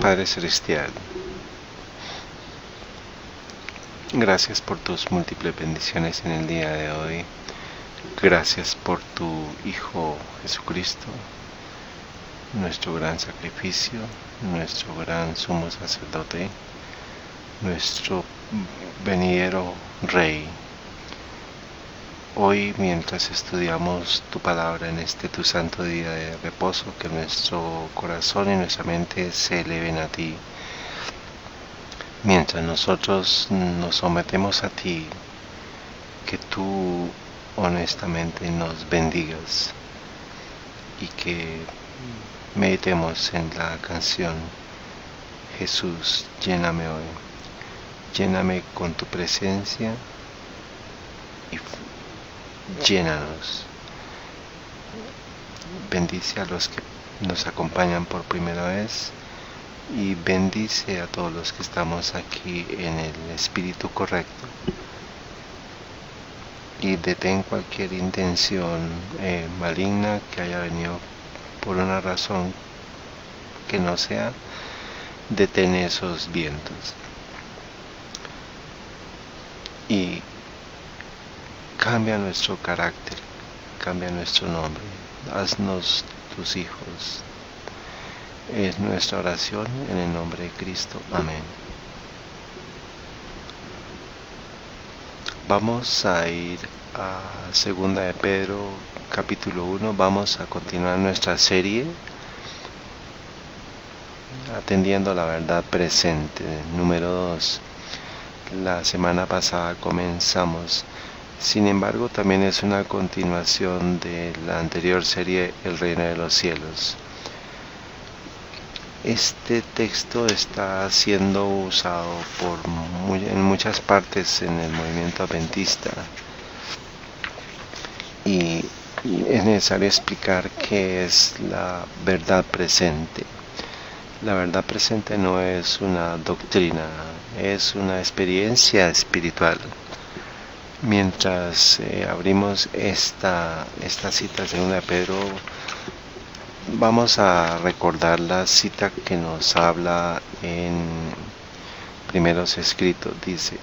Padre Celestial, gracias por tus múltiples bendiciones en el día de hoy. Gracias por tu Hijo Jesucristo, nuestro gran sacrificio, nuestro gran sumo sacerdote, nuestro venidero Rey. Hoy, mientras estudiamos tu palabra en este tu santo día de reposo, que nuestro corazón y nuestra mente se eleven a ti. Mientras nosotros nos sometemos a ti, que tú honestamente nos bendigas y que meditemos en la canción Jesús, lléname hoy. Lléname con tu presencia y llénanos. Bendice a los que nos acompañan por primera vez y bendice a todos los que estamos aquí en el espíritu correcto, y detén cualquier intención maligna que haya venido por una razón que no sea. Detén esos vientos y cambia nuestro carácter, cambia nuestro nombre, haznos tus hijos. Es nuestra oración en el nombre de Cristo. Amén. Vamos a ir a 2 de Pedro capítulo 1. Vamos a continuar nuestra serie atendiendo la verdad presente, número 2. La semana pasada comenzamos. Sin embargo, también es una continuación de la anterior serie, El Reino de los Cielos. Este texto está siendo usado en muchas partes en el movimiento adventista y es necesario explicar qué es la verdad presente. La verdad presente no es una doctrina, es una experiencia espiritual. Mientras abrimos esta cita segunda de Pedro, vamos a recordar la cita que nos habla en primeros escritos. Dice: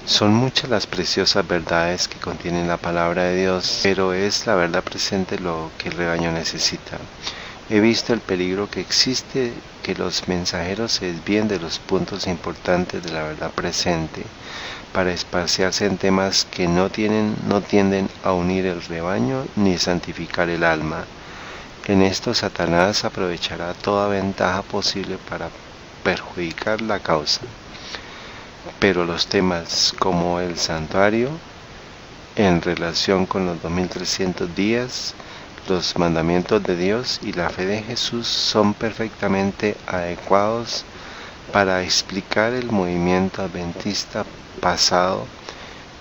son muchas las preciosas verdades que contienen la palabra de Dios, pero es la verdad presente lo que el rebaño necesita. He visto el peligro que existe, que los mensajeros se desvíen de los puntos importantes de la verdad presente para espaciarse en temas que no tienden a unir el rebaño ni santificar el alma. En esto Satanás aprovechará toda ventaja posible para perjudicar la causa. Pero los temas como el santuario, en relación con los 2300 días, los mandamientos de Dios y la fe de Jesús son perfectamente adecuados para explicar el movimiento adventista pasado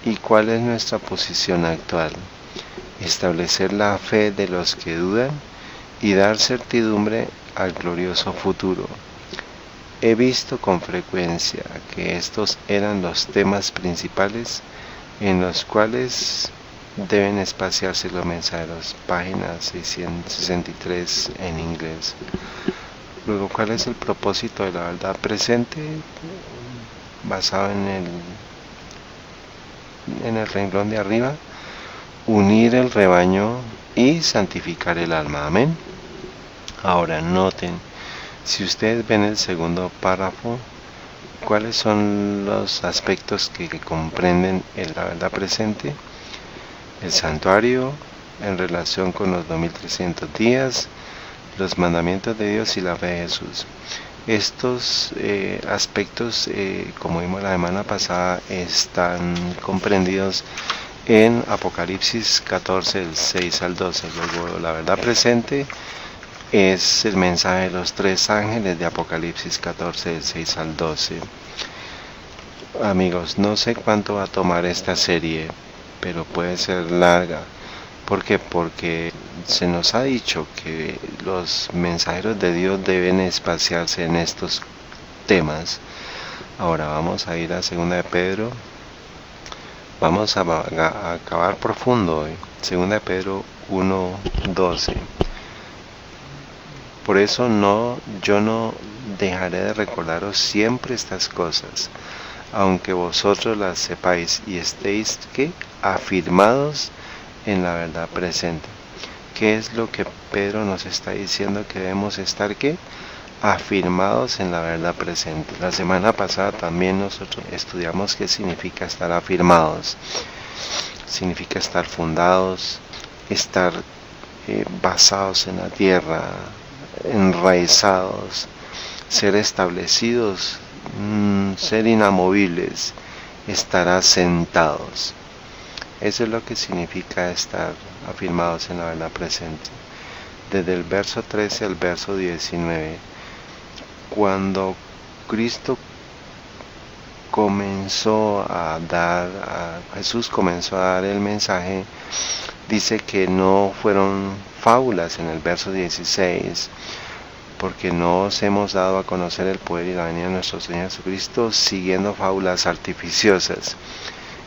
y cuál es nuestra posición actual, establecer la fe de los que dudan y dar certidumbre al glorioso futuro. He visto con frecuencia que estos eran los temas principales en los cuales deben espaciarse los mensajeros. Página 663 en inglés. Luego, ¿cuál es el propósito de la verdad presente? Basado en el renglón de arriba: unir el rebaño y santificar el alma. Amén. Ahora noten, si ustedes ven el segundo párrafo, ¿cuáles son los aspectos que comprenden la verdad presente? El santuario en relación con los 2300 días, los mandamientos de Dios y la fe de Jesús. Estos aspectos, como vimos la semana pasada, están comprendidos en Apocalipsis 14, del 6 al 12. Luego, la verdad presente es el mensaje de los 3 ángeles de Apocalipsis 14, del 6 al 12. Amigos, no sé cuánto va a tomar esta serie, pero puede ser larga. ¿Por qué? Porque se nos ha dicho que los mensajeros de Dios deben espaciarse en estos temas. Ahora vamos a ir a 2 de Pedro. Vamos a acabar profundo hoy. 2 de Pedro 1:12. Por eso yo no dejaré de recordaros siempre estas cosas, aunque vosotros las sepáis y estéis ¿qué? Afirmados en la verdad presente. ¿Qué es lo que Pedro nos está diciendo que debemos estar qué? Afirmados en la verdad presente. La semana pasada también nosotros estudiamos qué significa estar afirmados. Significa estar fundados, estar basados en la tierra, enraizados, ser establecidos, ser inamovibles, estar asentados. Eso es lo que significa estar afirmados en la verdad presente. Desde el verso 13 al verso 19, cuando Cristo Jesús comenzó a dar el mensaje, dice que no fueron fábulas en el verso 16, porque no os hemos dado a conocer el poder y la venida de nuestro Señor Jesucristo siguiendo fábulas artificiosas.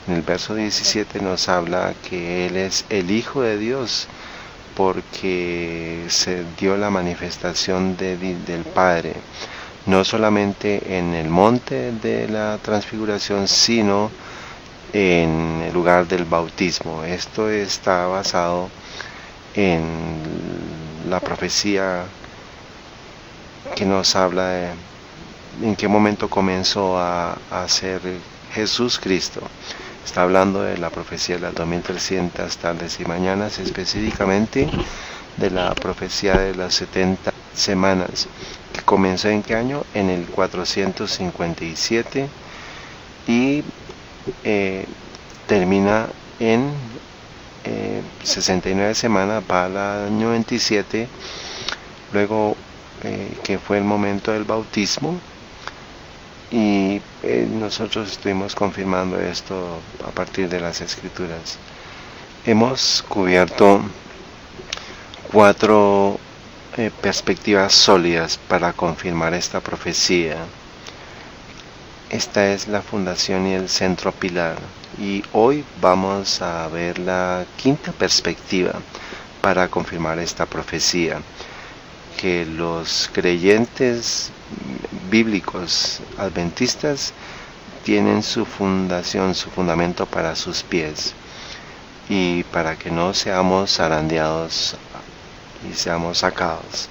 En el verso 17 nos habla que Él es el Hijo de Dios, porque se dio la manifestación del Padre, no solamente en el monte de la transfiguración, sino en el lugar del bautismo. Esto está basado en la profecía que nos habla de en qué momento comenzó a ser Jesús Cristo. Está hablando de la profecía de las 2300 tardes y mañanas, específicamente de la profecía de las 70 semanas, que comenzó ¿en qué año? En el 457 y termina en 69 semanas, va al año 27, luego que fue el momento del bautismo, y nosotros estuvimos confirmando esto a partir de las escrituras. Hemos cubierto 4 perspectivas sólidas para confirmar esta profecía. Esta es la fundación y el centro pilar, y hoy vamos a ver la 5ª perspectiva para confirmar esta profecía, que los creyentes bíblicos adventistas tienen su fundación, su fundamento para sus pies, y para que no seamos zarandeados y seamos sacados.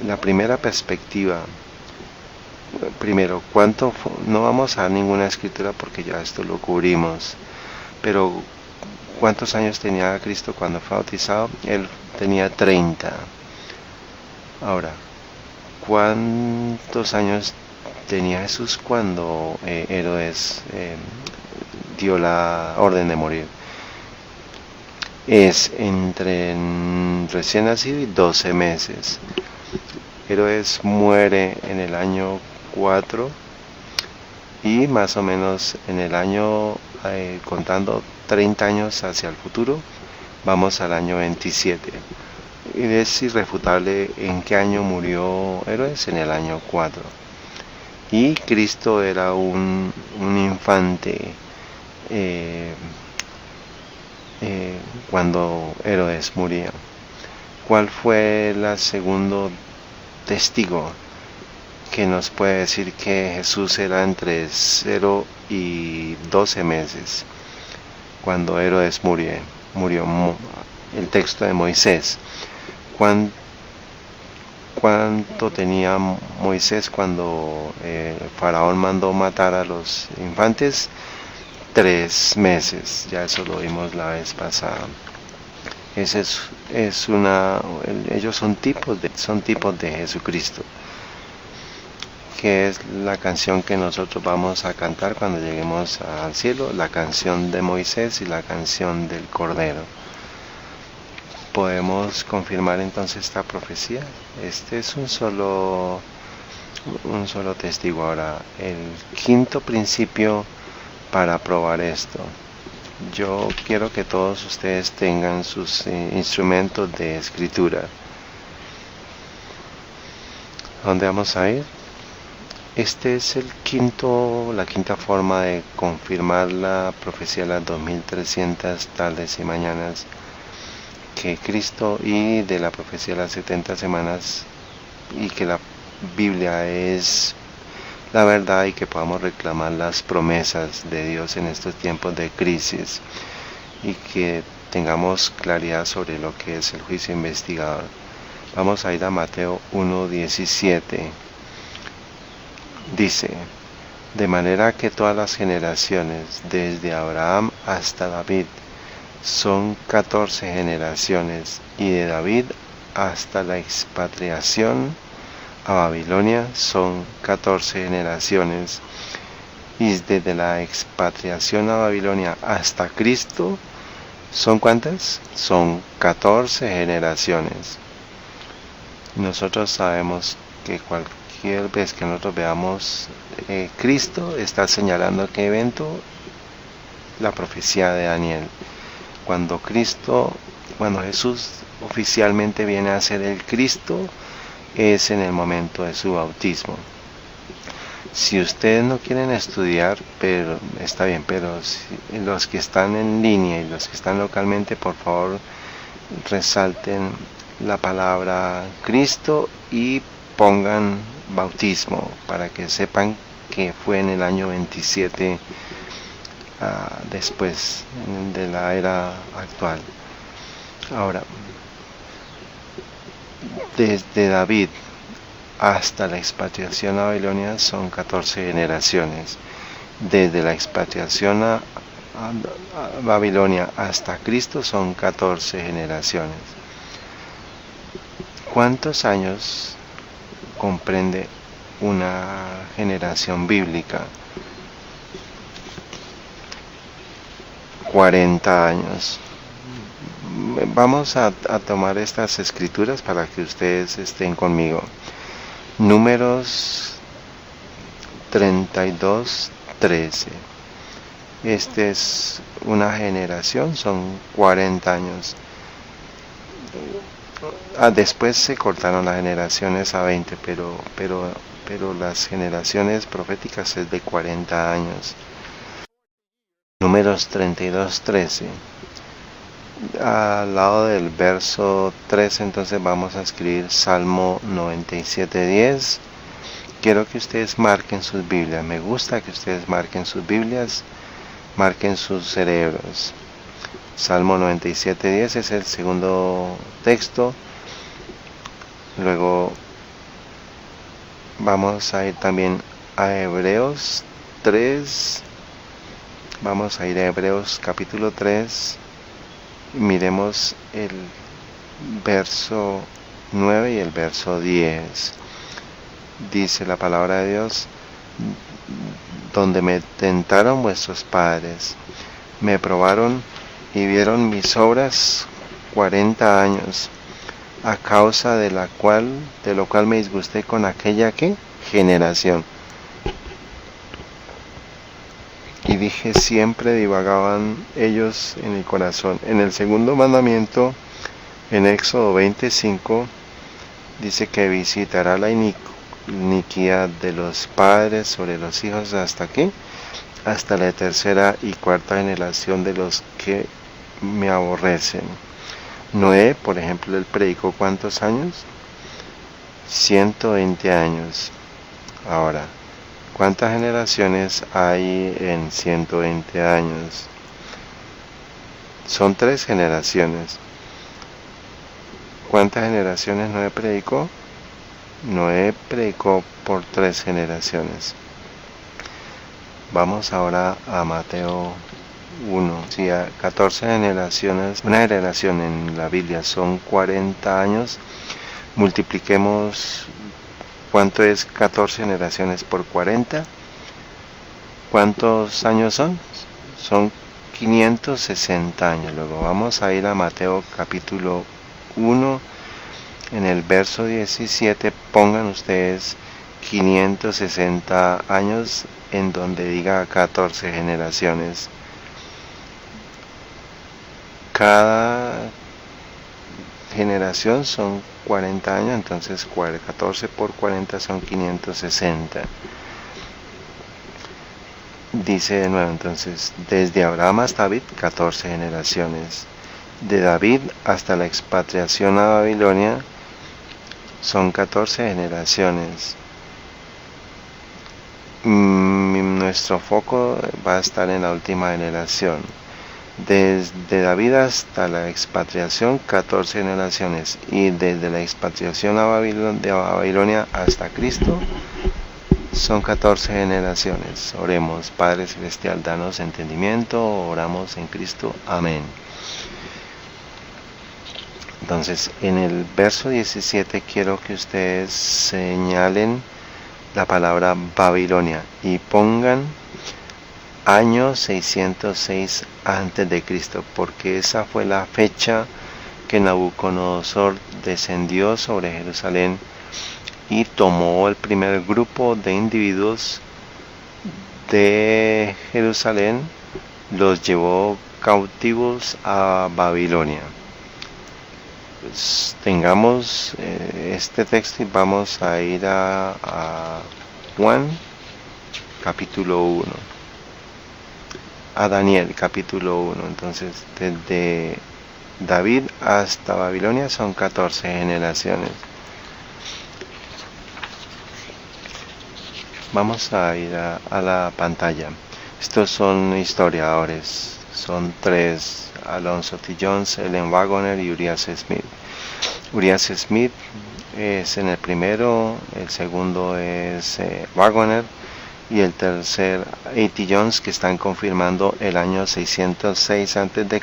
La primera perspectiva, primero, no vamos a dar ninguna escritura porque ya esto lo cubrimos, pero ¿cuántos años tenía Cristo cuando fue bautizado? Él tenía 30. Ahora, ¿cuántos años tenía Jesús cuando Herodes dio la orden de morir? Es entre recién nacido y 12 meses. Herodes muere en el año 4 y más o menos en el año, contando 30 años hacia el futuro, vamos al año 27. Y es irrefutable en qué año murió Herodes, en el año 4. Y Cristo era un infante cuando Herodes moría. ¿Cuál fue el segundo testigo que nos puede decir que Jesús era entre 0 y 12 meses cuando Herodes murió? El texto de Moisés. ¿Cuánto tenía Moisés cuando Faraón mandó matar a los infantes? 3 meses, ya eso lo vimos la vez pasada. Ellos son tipos de Jesucristo, que es la canción que nosotros vamos a cantar cuando lleguemos al cielo, la canción de Moisés y la canción del Cordero. ¿Podemos confirmar entonces esta profecía? Este es un solo testigo. Ahora, el 5º principio para probar esto. Yo quiero que todos ustedes tengan sus instrumentos de escritura. ¿Dónde vamos a ir? Este es la 5ª forma de confirmar la profecía de las 2300 tardes y mañanas, que Cristo y de la profecía de las 70 semanas y que la Biblia es la verdad y que podamos reclamar las promesas de Dios en estos tiempos de crisis y que tengamos claridad sobre lo que es el juicio investigador. Vamos a ir a Mateo 1:17. Dice: de manera que todas las generaciones, desde Abraham hasta David, son 14 generaciones, y de David hasta la expatriación a Babilonia son 14 generaciones, y desde la expatriación a Babilonia hasta Cristo, ¿son cuántas? Son 14 generaciones. Nosotros sabemos que cualquier vez que nosotros veamos Cristo, está señalando qué evento, la profecía de Daniel. Cuando Jesús oficialmente viene a ser el Cristo, es en el momento de su bautismo. Si ustedes no quieren estudiar, pero está bien, pero los que están en línea y los que están localmente, por favor, resalten la palabra Cristo y pongan bautismo para que sepan que fue en el año 27 después de la era actual. Ahora, desde David hasta la expatriación a Babilonia son 14 generaciones. Desde la expatriación a Babilonia hasta Cristo son 14 generaciones. ¿Cuántos años comprende una generación bíblica? 40 años. Vamos a tomar estas escrituras para que ustedes estén conmigo. Números 32:13. Esta es una generación, son 40 años. Después se cortaron las generaciones a 20, pero las generaciones proféticas es de 40 años. Números 32:13. Al lado del verso 13, entonces vamos a escribir Salmo 97:10. Quiero que ustedes marquen sus Biblias. Me gusta que ustedes marquen sus Biblias, marquen sus cerebros. Salmo 97:10 es el segundo texto. Luego vamos a ir también a Hebreos 3. Vamos a ir a Hebreos capítulo 3. Miremos el verso 9 y el verso 10. Dice la palabra de Dios: donde me tentaron vuestros padres, me probaron y vieron mis obras 40 años, a causa de lo cual me disgusté con aquella generación. Y dije, siempre divagaban ellos en mi corazón. En el segundo mandamiento, en Éxodo 25, dice que visitará la iniquidad de los padres sobre los hijos hasta la tercera y cuarta generación de los que me aborrecen. Noé, por ejemplo, él predicó ¿cuántos años? 120 años. Ahora, ¿cuántas generaciones hay en 120 años? Son 3 generaciones. ¿Cuántas generaciones Noé predicó? Noé predicó por 3 generaciones. Vamos ahora a Mateo 1. Si a 14 generaciones, una generación en la Biblia son 40 años, multipliquemos ¿cuánto es 14 generaciones por 40? ¿Cuántos años son? Son 560 años. Luego vamos a ir a Mateo capítulo 1. En el verso 17 pongan ustedes 560 años en donde diga 14 generaciones. Cada generación son 40 años, entonces 14 por 40 son 560. Dice de nuevo entonces, desde Abraham hasta David, 14 generaciones. de David hasta la expatriación a Babilonia son 14 generaciones. Nuestro foco va a estar en la última generación. Desde David hasta la expatriación, 14 generaciones. Y desde la expatriación de Babilonia hasta Cristo, son 14 generaciones. Oremos. Padre Celestial, danos entendimiento. Oramos en Cristo. Amén. Entonces, en el verso 17 quiero que ustedes señalen la palabra Babilonia y pongan año 606 a.C., porque esa fue la fecha que Nabucodonosor descendió sobre Jerusalén y tomó el primer grupo de individuos de Jerusalén, los llevó cautivos a Babilonia. Pues tengamos este texto y vamos a ir a Juan capítulo 1, a Daniel capítulo 1. Entonces, desde David hasta Babilonia son 14 generaciones. Vamos a ir a la pantalla. Estos son historiadores, son tres: Alonzo T. Jones, Ellen Wagoner y Urias Smith. Urias Smith es en el primero, el segundo es Wagoner y el tercer A.T. Jones, que están confirmando el año 606 a.C.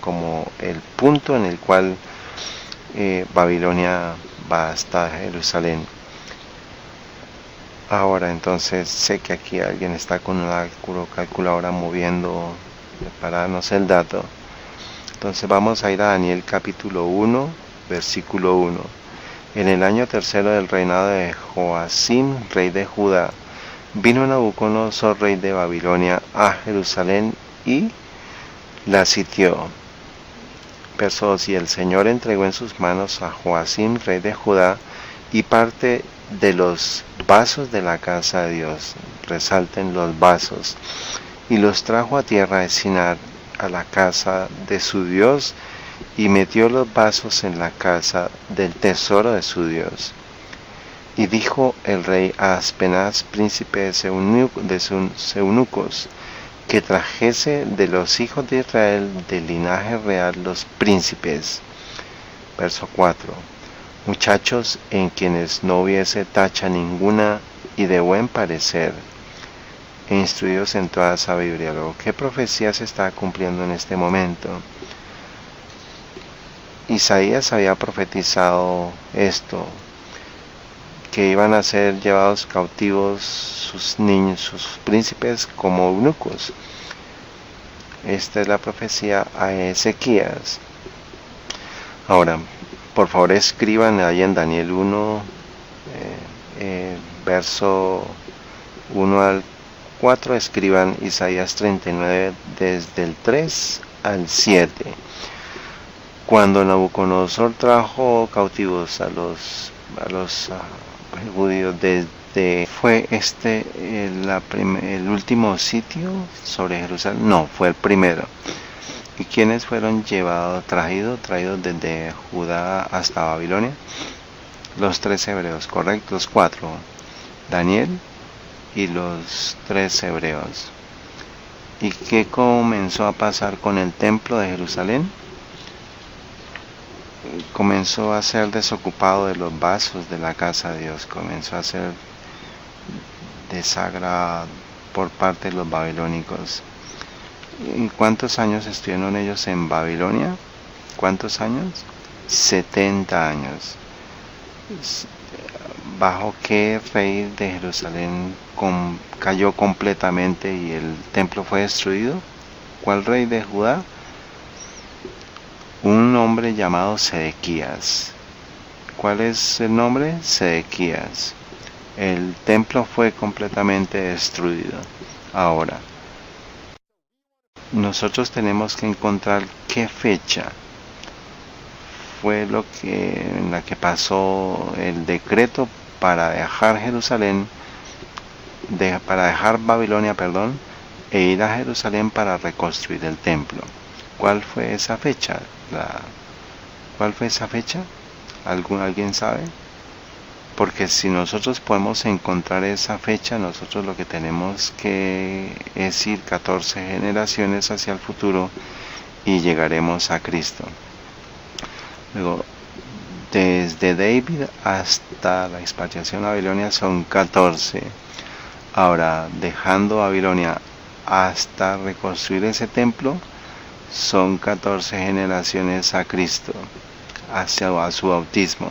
como el punto en el cual Babilonia va hasta Jerusalén. Ahora, entonces, sé que aquí alguien está con una calculadora moviendo para darnos el dato. Entonces vamos a ir a Daniel capítulo 1, versículo 1. En el año tercero del reinado de Joacim, rey de Judá, vino Nabucodonosor, rey de Babilonia, a Jerusalén y la sitió. Verso 2. Y el Señor entregó en sus manos a Joacim, rey de Judá, y parte de los vasos de la casa de Dios, resalten los vasos, y los trajo a tierra de Sinar, a la casa de su Dios, y metió los vasos en la casa del tesoro de su Dios. Y dijo el rey a Aspenaz, príncipe de sus eunucos, que trajese de los hijos de Israel del linaje real los príncipes. Verso 4. Muchachos en quienes no hubiese tacha ninguna y de buen parecer, e instruidos en toda sabiduría. Luego, ¿qué profecía se está cumpliendo en este momento? Isaías había profetizado esto, que iban a ser llevados cautivos sus niños, sus príncipes, como eunucos. Esta es la profecía a Ezequías. Ahora, por favor, escriban ahí en Daniel 1, verso 1 al 4, escriban Isaías 39 desde el 3 al 7. Cuando Nabucodonosor trajo cautivos a los judíos fue el último sitio sobre Jerusalén. No, fue el primero. ¿Y quiénes fueron traídos desde Judá hasta Babilonia? Los 3 hebreos, correcto, los 4, Daniel y los 3 hebreos. ¿Y qué comenzó a pasar con el templo de Jerusalén? Comenzó a ser desocupado de los vasos de la casa de Dios, comenzó a ser desagrado por parte de los babilónicos. ¿Y cuántos años estuvieron ellos en Babilonia? ¿Cuántos años? 70 años. ¿Bajo qué rey de Jerusalén cayó completamente y el templo fue destruido? ¿Cuál rey de Judá? Un hombre llamado Sedequías. ¿Cuál es el nombre? Sedequías. El templo fue completamente destruido. Ahora, nosotros tenemos que encontrar qué fecha fue en la que pasó el decreto para dejar Babilonia, e ir a Jerusalén para reconstruir el templo. ¿Cuál fue esa fecha? ¿Cuál fue esa fecha? ¿Alguien sabe? Porque si nosotros podemos encontrar esa fecha, nosotros lo que tenemos que es ir 14 generaciones hacia el futuro y llegaremos a Cristo. Luego, desde David hasta la expatriación a Babilonia son 14. Ahora, dejando Babilonia hasta reconstruir ese templo, son 14 generaciones a Cristo, hacia su bautismo,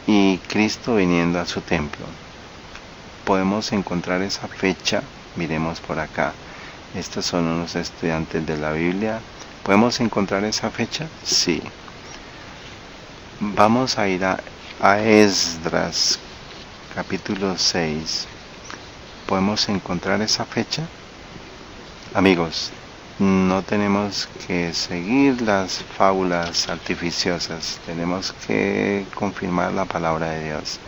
y Cristo viniendo a su templo. Podemos encontrar esa fecha. Miremos por acá. Estos son unos estudiantes de la Biblia. ¿Podemos encontrar esa fecha? Sí. Vamos a ir a Esdras, capítulo 6. ¿Podemos encontrar esa fecha? Amigos, no tenemos que seguir las fábulas artificiosas, tenemos que confirmar la palabra de Dios.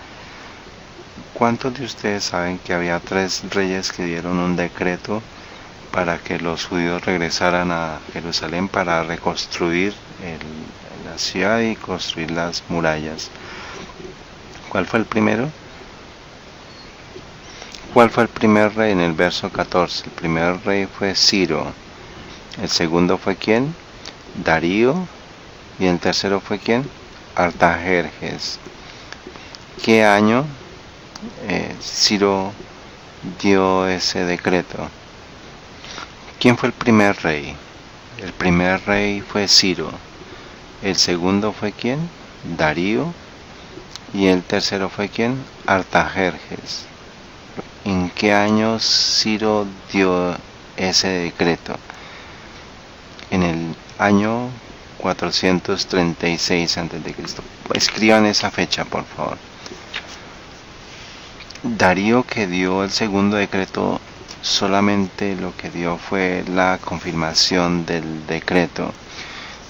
¿Cuántos de ustedes saben que había 3 reyes que dieron un decreto para que los judíos regresaran a Jerusalén para reconstruir la ciudad y construir las murallas? ¿Cuál fue el primero? ¿Cuál fue el primer rey? En el verso 14, el primer rey fue Ciro. El segundo fue ¿quién? Darío. Y el tercero fue ¿quién? Artajerjes. ¿Qué año Ciro dio ese decreto? ¿Quién fue el primer rey? El primer rey fue Ciro. El segundo fue ¿quién? Darío. Y el tercero fue ¿quién? Artajerjes. ¿En qué año Ciro dio ese decreto? En el año 436 a.C. Escriban esa fecha, por favor. Darío, que dio el segundo decreto, solamente lo que dio fue la confirmación del decreto.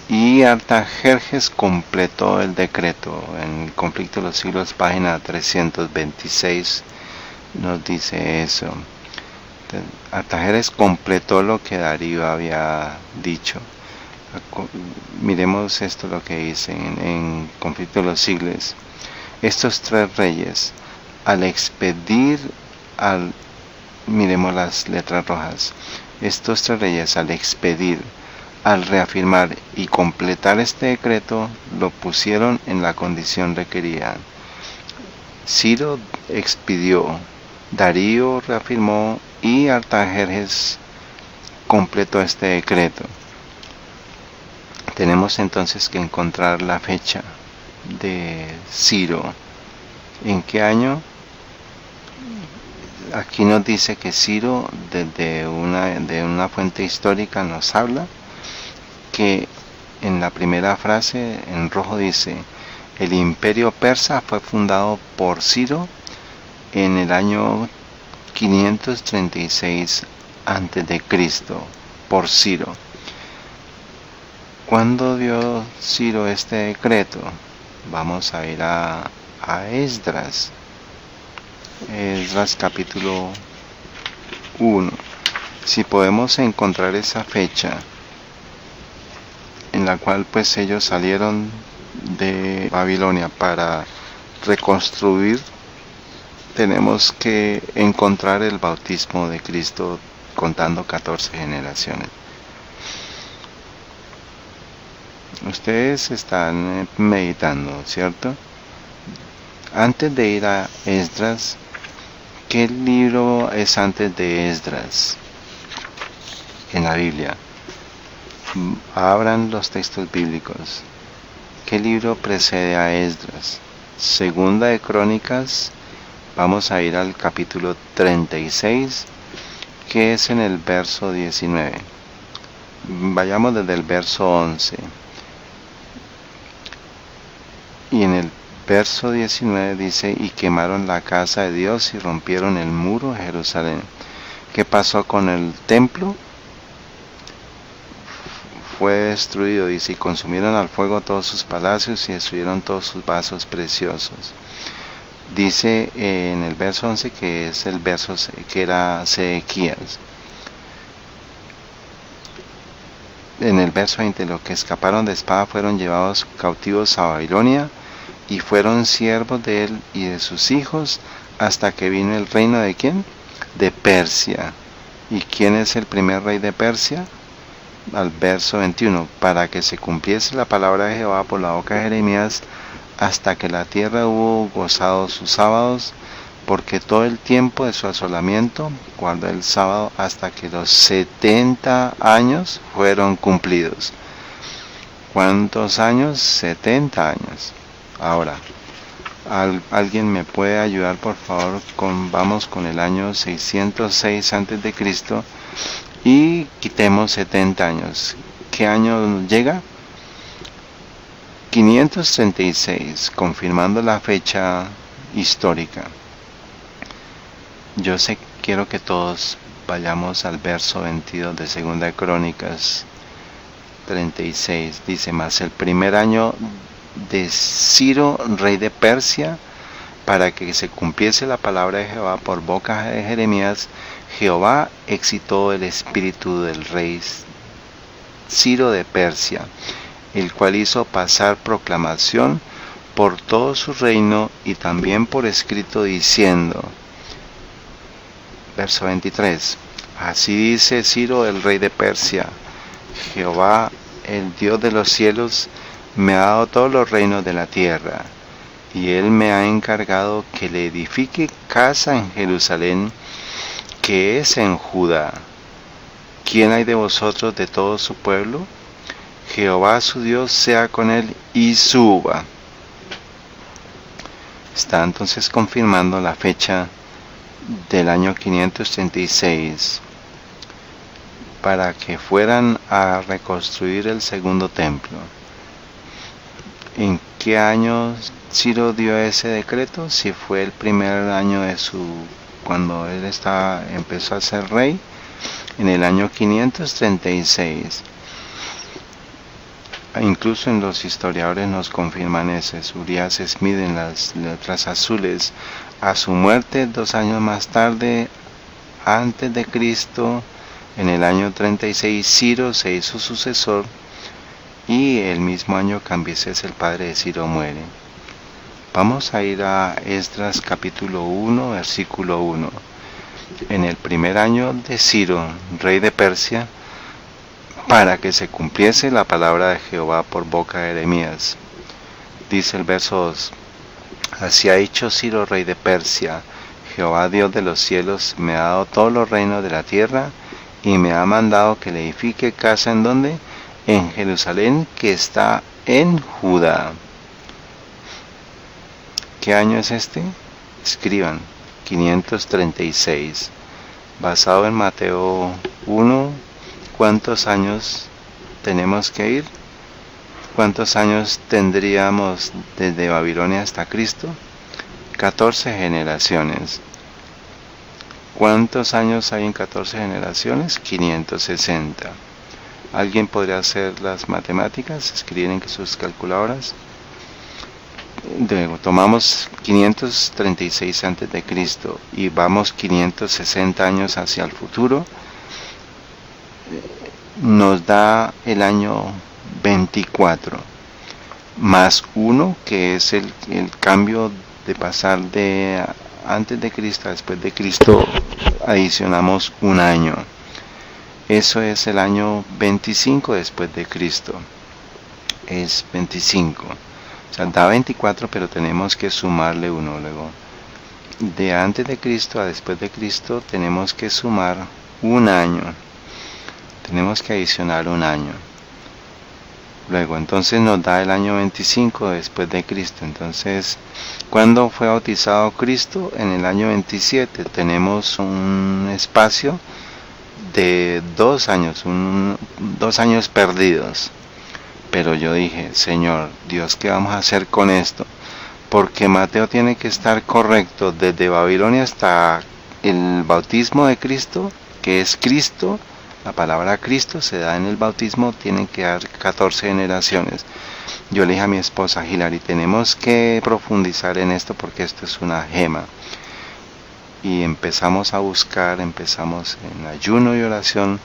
Y Artajerjes completó el decreto. En el Conflicto de los Siglos, página 326, nos dice eso. Artajerjes completó lo que Darío había dicho. Miremos esto, lo que dice en Conflicto de los Siglos. Estos 3 reyes, al expedir, miremos las letras rojas. Estos 3 reyes, al expedir, al reafirmar y completar este decreto, lo pusieron en la condición requerida. Ciro expidió, Darío reafirmó y Artajerjes completó este decreto. Tenemos entonces que encontrar la fecha de Ciro. ¿En qué año? Aquí nos dice que Ciro, de una fuente histórica, nos habla que en la primera frase en rojo dice: el imperio persa fue fundado por Ciro en el año 536 a.C. por Ciro. ¿Cuándo dio Ciro este decreto? Vamos a ir a Esdras. Esdras capítulo 1. Si podemos encontrar esa fecha en la cual pues ellos salieron de Babilonia para reconstruir, tenemos que encontrar el bautismo de Cristo contando 14 generaciones. Ustedes están meditando, ¿cierto? Antes de ir a Esdras, ¿qué libro es antes de Esdras en la Biblia? Abran los textos bíblicos. ¿Qué libro precede a Esdras? Segunda de Crónicas. Vamos a ir al capítulo 36, que es en el verso 19. Vayamos desde el verso 11. Y en el verso 19 dice: y quemaron la casa de Dios y rompieron el muro de Jerusalén. ¿Qué pasó con el templo? Fue destruido, dice, y consumieron al fuego todos sus palacios y destruyeron todos sus vasos preciosos. Dice en el verso 11 que es el verso que era Sedequías. en el verso 20, los que escaparon de espada fueron llevados cautivos a Babilonia y fueron siervos de él y de sus hijos hasta que vino el reino de ¿quién? De Persia. ¿Y quién es el primer rey de Persia? Al verso 21, para que se cumpliese la palabra de Jehová por la boca de Jeremías, hasta que la tierra hubo gozado sus sábados, porque todo el tiempo de su asolamiento guardó el sábado hasta que los 70 años fueron cumplidos. ¿Cuántos años? 70 años. Ahora, ¿alguien me puede ayudar, por favor? Vamos con el año 606 a.C. y quitemos 70 años. ¿Qué año llega? 536, confirmando la fecha histórica. Yo quiero que todos vayamos al verso 22 de 2 de Crónicas 36. Dice: mas el primer año de Ciro, rey de Persia, para que se cumpliese la palabra de Jehová por boca de Jeremías, Jehová excitó el espíritu del rey Ciro de Persia, el cual hizo pasar proclamación por todo su reino y también por escrito, diciendo, verso 23, así dice Ciro el rey de Persia: Jehová, el Dios de los cielos, me ha dado todos los reinos de la tierra, y él me ha encargado que le edifique casa en Jerusalén, que es en Judá. ¿Quién hay de vosotros de todo su pueblo? Jehová su Dios sea con él y suba. Está entonces confirmando la fecha del año 536 para que fueran a reconstruir el segundo templo. ¿En qué año Ciro dio ese decreto? Si fue el primer año de cuando él empezó a ser rey, en el año 536. Incluso en los historiadores nos confirman ese. Urias Smith en las letras azules: a su muerte 2 años más tarde, antes de Cristo, en el año 36, Ciro se hizo sucesor, y el mismo año Cambises, el padre de Ciro, muere. Vamos a ir a Esdras capítulo 1, versículo 1. En el primer año de Ciro, rey de Persia, para que se cumpliese la palabra de Jehová por boca de Jeremías. Dice el verso 2: así ha dicho Ciro, rey de Persia: Jehová Dios de los cielos me ha dado todos los reinos de la tierra, y me ha mandado que le edifique casa ¿en dónde? En Jerusalén, que está en Judá. ¿Qué año es este? Escriban: 536. Basado en Mateo 1, ¿cuántos años tenemos que ir? ¿Cuántos años tendríamos desde Babilonia hasta Cristo? 14 generaciones. ¿Cuántos años hay en 14 generaciones? 560. ¿Alguien podría hacer las matemáticas? Escribir en sus calculadoras. Luego tomamos 536 a.C. y vamos 560 años hacia el futuro. Nos da el año 24 más 1, que es el cambio de pasar de antes de Cristo a después de Cristo. Adicionamos un año. Eso es el año 25 después de Cristo. Es 25. O sea, da 24, pero tenemos que sumarle uno. Luego, de antes de Cristo a después de Cristo, tenemos que sumar un año. Tenemos que adicionar un año. Luego, entonces nos da el año 25 después de Cristo. Entonces, ¿cuándo fue bautizado Cristo? En el año 27. Tenemos un espacio de 2 años, 2 años perdidos. Pero yo dije: Señor Dios, ¿qué vamos a hacer con esto? Porque Mateo tiene que estar correcto desde Babilonia hasta el bautismo de Cristo, que es Cristo. La palabra Cristo se da en el bautismo, tienen que dar 14 generaciones. Yo le dije a mi esposa Hilary: tenemos que profundizar en esto porque esto es una gema. Y empezamos a buscar, empezamos en ayuno y oración,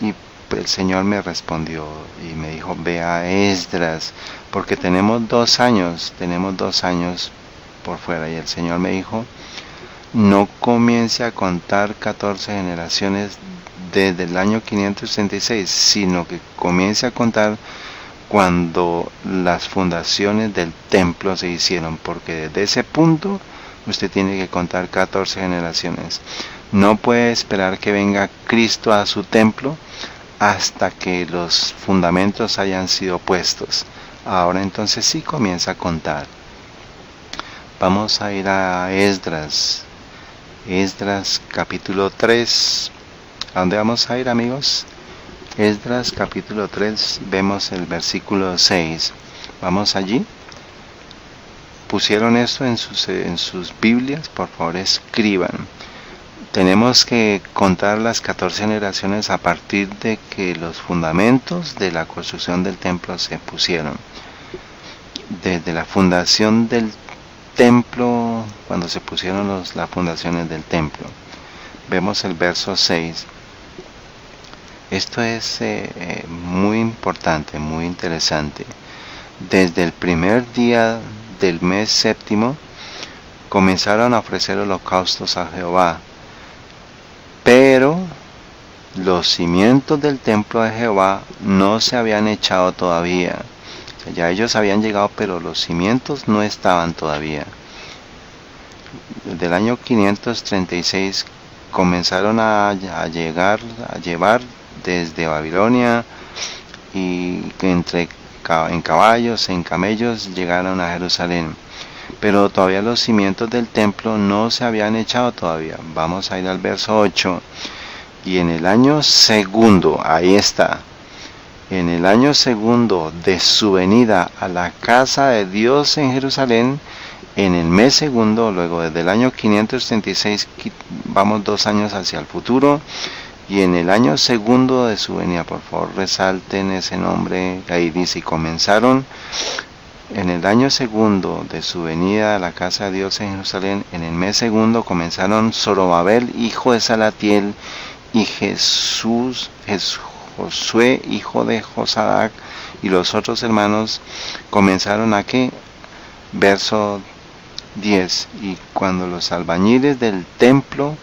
y el Señor me respondió y me dijo, ve a Esdras, porque tenemos 2 años por fuera. Y el Señor me dijo, no comience a contar 14 generaciones desde el año 536, sino que comience a contar cuando las fundaciones del templo se hicieron, porque desde ese punto usted tiene que contar 14 generaciones. No puede esperar que venga Cristo a su templo hasta que los fundamentos hayan sido puestos. Ahora entonces sí comienza a contar. Vamos a ir a Esdras. Esdras capítulo 3. ¿A dónde vamos a ir, amigos? Esdras capítulo 3, vemos el versículo 6. Vamos allí. ¿Pusieron esto en sus Biblias? Por favor, escriban. Tenemos que contar las 14 generaciones a partir de que los fundamentos de la construcción del templo se pusieron. Desde la fundación del templo, cuando se pusieron las fundaciones del templo. Vemos el verso 6. Esto es muy importante, muy interesante. Desde el primer día del mes séptimo comenzaron a ofrecer holocaustos a Jehová, pero los cimientos del templo de Jehová no se habían echado todavía. O sea, ya ellos habían llegado, pero los cimientos no estaban todavía. Desde el año 536 comenzaron a llevar desde Babilonia y en caballos, en camellos llegaron a Jerusalén, pero todavía los cimientos del templo no se habían echado todavía. Vamos a ir al verso 8. Y en el año segundo, ahí está, en el año segundo de su venida a la casa de Dios en Jerusalén, en el mes segundo, luego desde el año 536, vamos 2 años hacia el futuro, y en el año segundo de su venida, por favor resalten ese nombre, ahí dice, y comenzaron, en el año segundo de su venida a la casa de Dios en Jerusalén, en el mes segundo comenzaron Zorobabel, hijo de Salatiel, y Josué, hijo de Josadac, y los otros hermanos comenzaron a ¿qué? Verso 10. Y cuando los albañiles del templo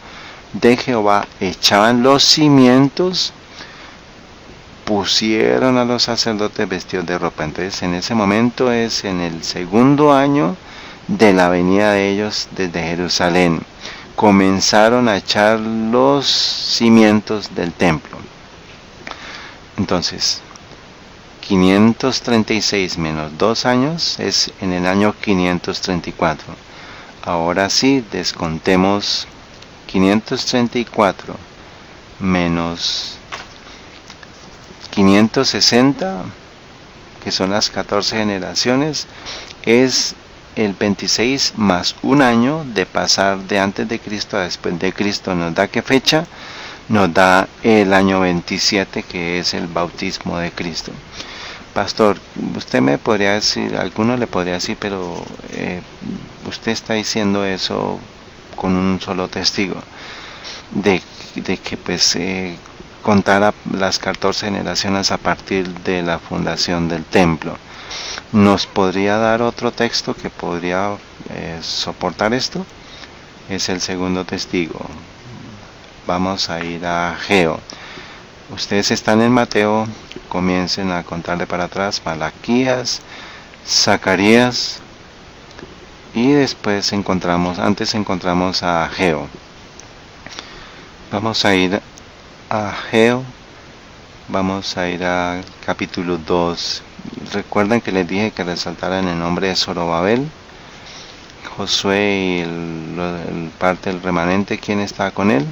de Jehová echaban los cimientos, pusieron a los sacerdotes vestidos de ropa. Entonces en ese momento es en el segundo año de la venida de ellos desde Jerusalén. Comenzaron a echar los cimientos del templo. Entonces 536 menos 2 años es en el año 534. Ahora sí, descontemos 534 menos 560, que son las 14 generaciones, es el 26 más 1 año de pasar de antes de Cristo a después de Cristo. ¿Nos da qué fecha? Nos da el año 27, que es el bautismo de Cristo. Pastor, usted me podría decir, alguno le podría decir, pero usted está diciendo eso con un solo testigo, de que pues contara las 14 generaciones a partir de la fundación del templo. ¿Nos podría dar otro texto que podría soportar esto? Es el segundo testigo. Vamos a ir a Ageo. Ustedes están en Mateo, comiencen a contarle para atrás, Malaquías, Zacarías, y después encontramos a Ageo. Vamos a ir a Ageo, vamos a ir a capítulo 2. Recuerden que les dije que resaltaran el nombre de Zorobabel, Josué y el parte del remanente, ¿quién está con él?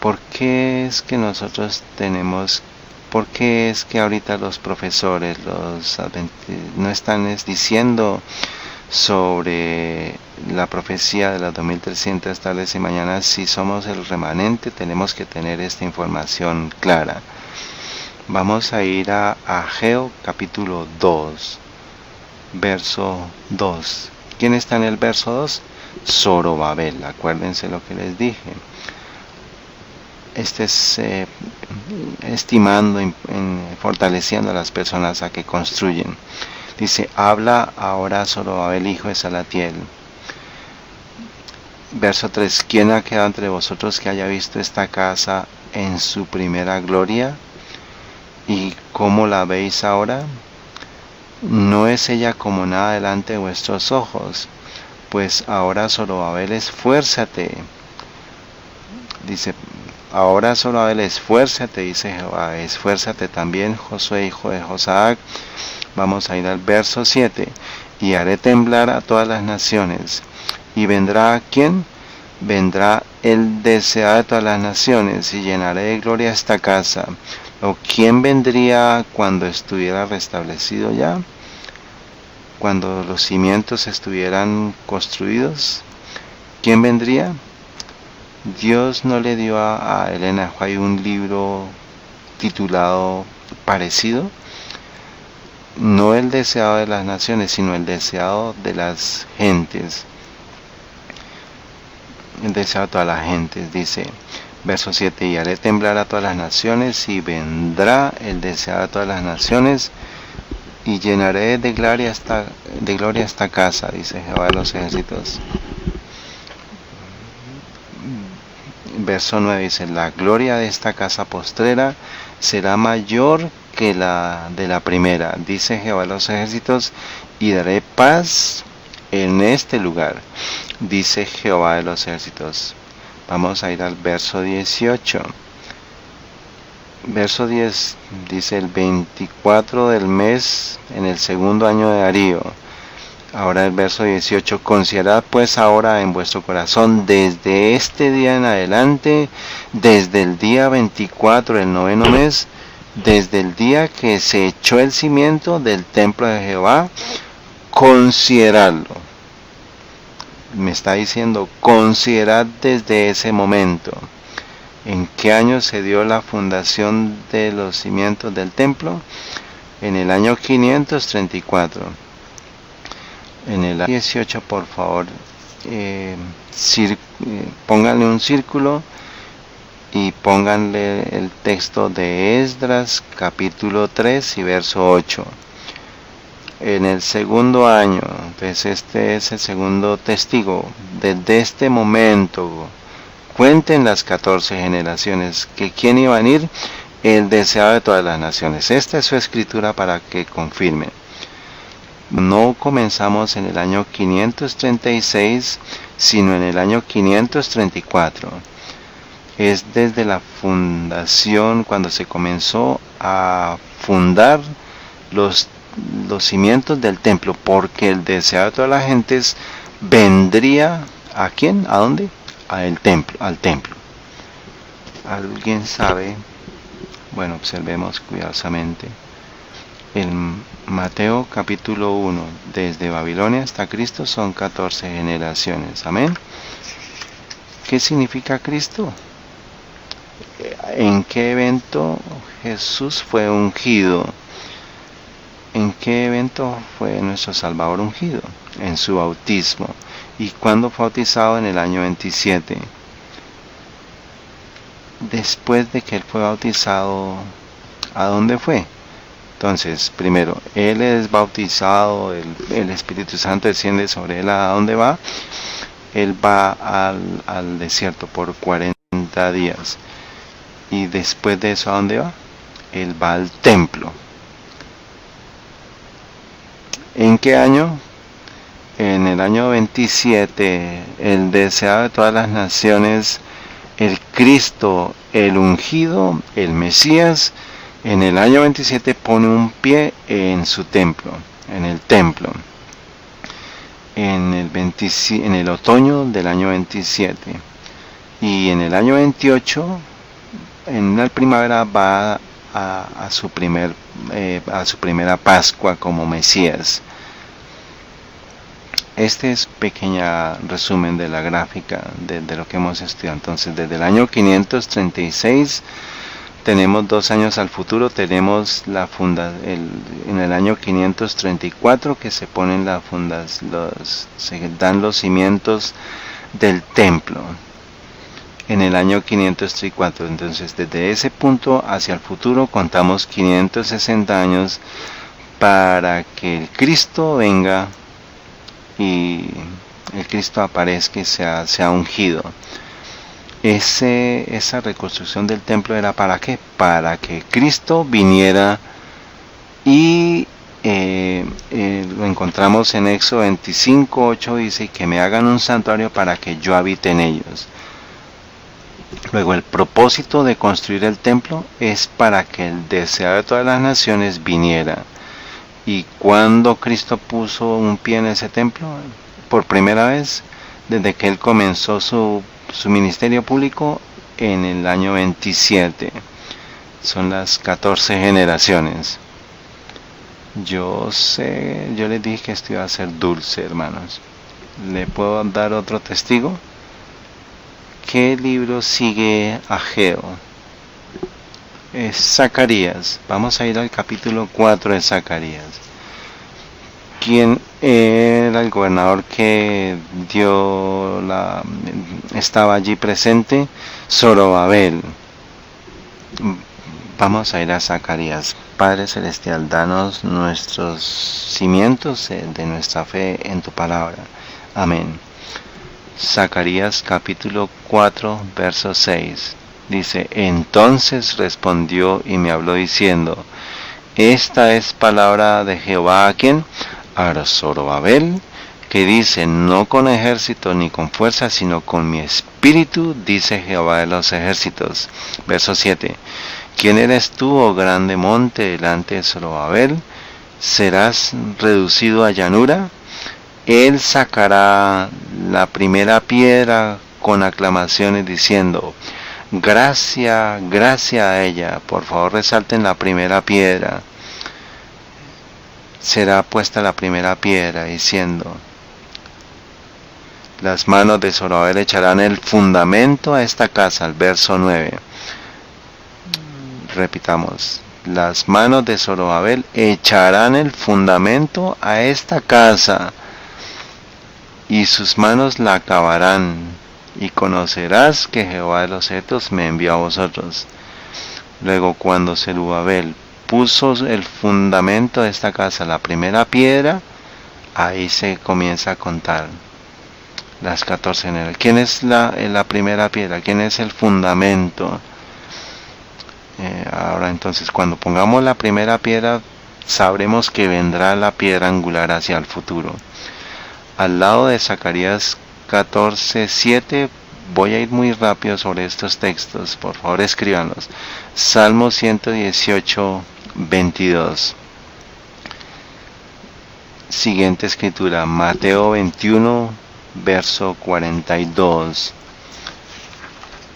¿Por qué es que ahorita los profesores, no están diciendo sobre la profecía de las 2300 tardes y mañanas? Si somos el remanente, tenemos que tener esta información clara. Vamos a ir a Ageo capítulo 2, verso 2. ¿Quién está en el verso 2? Zorobabel, acuérdense lo que les dije. estés estimando, fortaleciendo a las personas a que construyen. Dice, habla ahora Zorobabel, hijo de Salatiel. Verso 3, ¿quién ha quedado entre vosotros que haya visto esta casa en su primera gloria? ¿Y cómo la veis ahora? ¿No es ella como nada delante de vuestros ojos? Pues ahora Zorobabel, esfuérzate. Dice, ahora Zorobabel, esfuérzate, dice Jehová, esfuérzate también, Josué, hijo de Josadak. Vamos a ir al verso 7. Y haré temblar a todas las naciones. ¿Y vendrá quién? Vendrá el deseado de todas las naciones, y llenaré de gloria esta casa. ¿O quién vendría cuando estuviera restablecido ya? Cuando los cimientos estuvieran construidos. ¿Quién vendría? Dios no le dio a Elena White un libro titulado parecido. No el deseado de las naciones, sino el deseado de las gentes. El deseado de todas las gentes, dice verso 7, y haré temblar a todas las naciones, y vendrá el deseado de todas las naciones, y llenaré de gloria esta casa, dice Jehová de los ejércitos. Verso 9 dice, la gloria de esta casa postrera será mayor que la de la primera, dice Jehová de los ejércitos, y daré paz en este lugar, dice Jehová de los ejércitos. Vamos a ir al verso 18. Verso 10 dice, el 24 del mes, en el segundo año de Darío. Ahora el verso 18, considerad pues ahora en vuestro corazón desde este día en adelante, desde el día 24 del noveno mes, desde el día que se echó el cimiento del templo de Jehová, consideradlo. Me está diciendo, considerad desde ese momento. ¿En qué año se dio la fundación de los cimientos del templo? En el año 534. En el año 18, por favor, pónganle un círculo y pónganle el texto de Esdras, capítulo 3 y verso 8. En el segundo año, entonces este es el segundo testigo, desde este momento, cuenten las 14 generaciones, que quién iba a venir, el deseado de todas las naciones. Esta es su escritura para que confirme. No comenzamos en el año 536, sino en el año 534. Es desde la fundación, cuando se comenzó a fundar los cimientos del templo, porque el deseado de todas las gentes vendría ¿a quién? ¿A dónde? Al templo. ¿Alguien sabe? Bueno, observemos cuidadosamente. En Mateo capítulo 1, desde Babilonia hasta Cristo son 14 generaciones. Amén. ¿Qué significa Cristo? ¿En qué evento Jesús fue ungido? ¿En qué evento fue nuestro Salvador ungido? En su bautismo. ¿Y cuándo fue bautizado? En el año 27. Después de que él fue bautizado, ¿a dónde fue? Entonces, primero, él es bautizado, el Espíritu Santo desciende sobre él. ¿A dónde va? Él va al desierto por 40 días. Y después de eso, ¿a dónde va? Él va al templo. ¿En qué año? En el año 27, el deseado de todas las naciones, el Cristo, el ungido, el Mesías, en el año 27 pone un pie en su templo, en el templo. En el otoño del año 27. Y en el año 28, en la primavera, va a su primera Pascua como Mesías. Este es pequeña resumen de la gráfica de lo que hemos estudiado. Entonces, desde el año 536 tenemos 2 años al futuro. Tenemos en el año 534 que se ponen se dan los cimientos del templo. en el año 534. Entonces, desde ese punto hacia el futuro contamos 560 años para que el Cristo venga y el Cristo aparezca y sea ungido. Esa reconstrucción del templo era ¿para qué? Para que Cristo viniera y lo encontramos en Éxodo 25:8, dice que me hagan un santuario para que yo habite en ellos. Luego el propósito de construir el templo es para que el deseado de todas las naciones viniera. Y cuando Cristo puso un pie en ese templo, por primera vez, desde que él comenzó su ministerio público en el año 27. Son las 14 generaciones. Yo les dije que esto iba a ser dulce, hermanos. ¿Le puedo dar otro testigo? ¿Qué libro sigue Ageo? Es Zacarías. Vamos a ir al capítulo 4 de Zacarías. ¿Quién era el gobernador que estaba allí presente? Zorobabel. Vamos a ir a Zacarías. Padre Celestial, danos nuestros cimientos de nuestra fe en tu palabra. Amén. Zacarías capítulo 4, verso 6. Dice, entonces respondió y me habló diciendo, esta es palabra de Jehová a quien, a Zorobabel, que dice, no con ejército ni con fuerza, sino con mi espíritu, dice Jehová de los ejércitos. Verso 7. ¿Quién eres tú, oh grande monte, delante de Zorobabel? ¿Serás reducido a llanura? Él sacará la primera piedra con aclamaciones diciendo, gracia, gracia a ella. Por favor resalten la primera piedra. Será puesta la primera piedra diciendo, las manos de Zorobabel echarán el fundamento a esta casa. El verso 9. Repitamos, las manos de Zorobabel echarán el fundamento a esta casa y sus manos la acabarán, y conocerás que Jehová de los ejércitos me envió a vosotros. Luego, cuando Zorobabel puso el fundamento de esta casa, la primera piedra, ahí se comienza a contar las 14 generaciones. ¿Quién es la primera piedra? ¿Quién es el fundamento? Ahora entonces, cuando pongamos la primera piedra, sabremos que vendrá la piedra angular hacia el futuro. Al lado de Zacarías 14:7, voy a ir muy rápido sobre estos textos, por favor escríbanlos. Salmo 118:22. Siguiente escritura, Mateo 21, verso 42.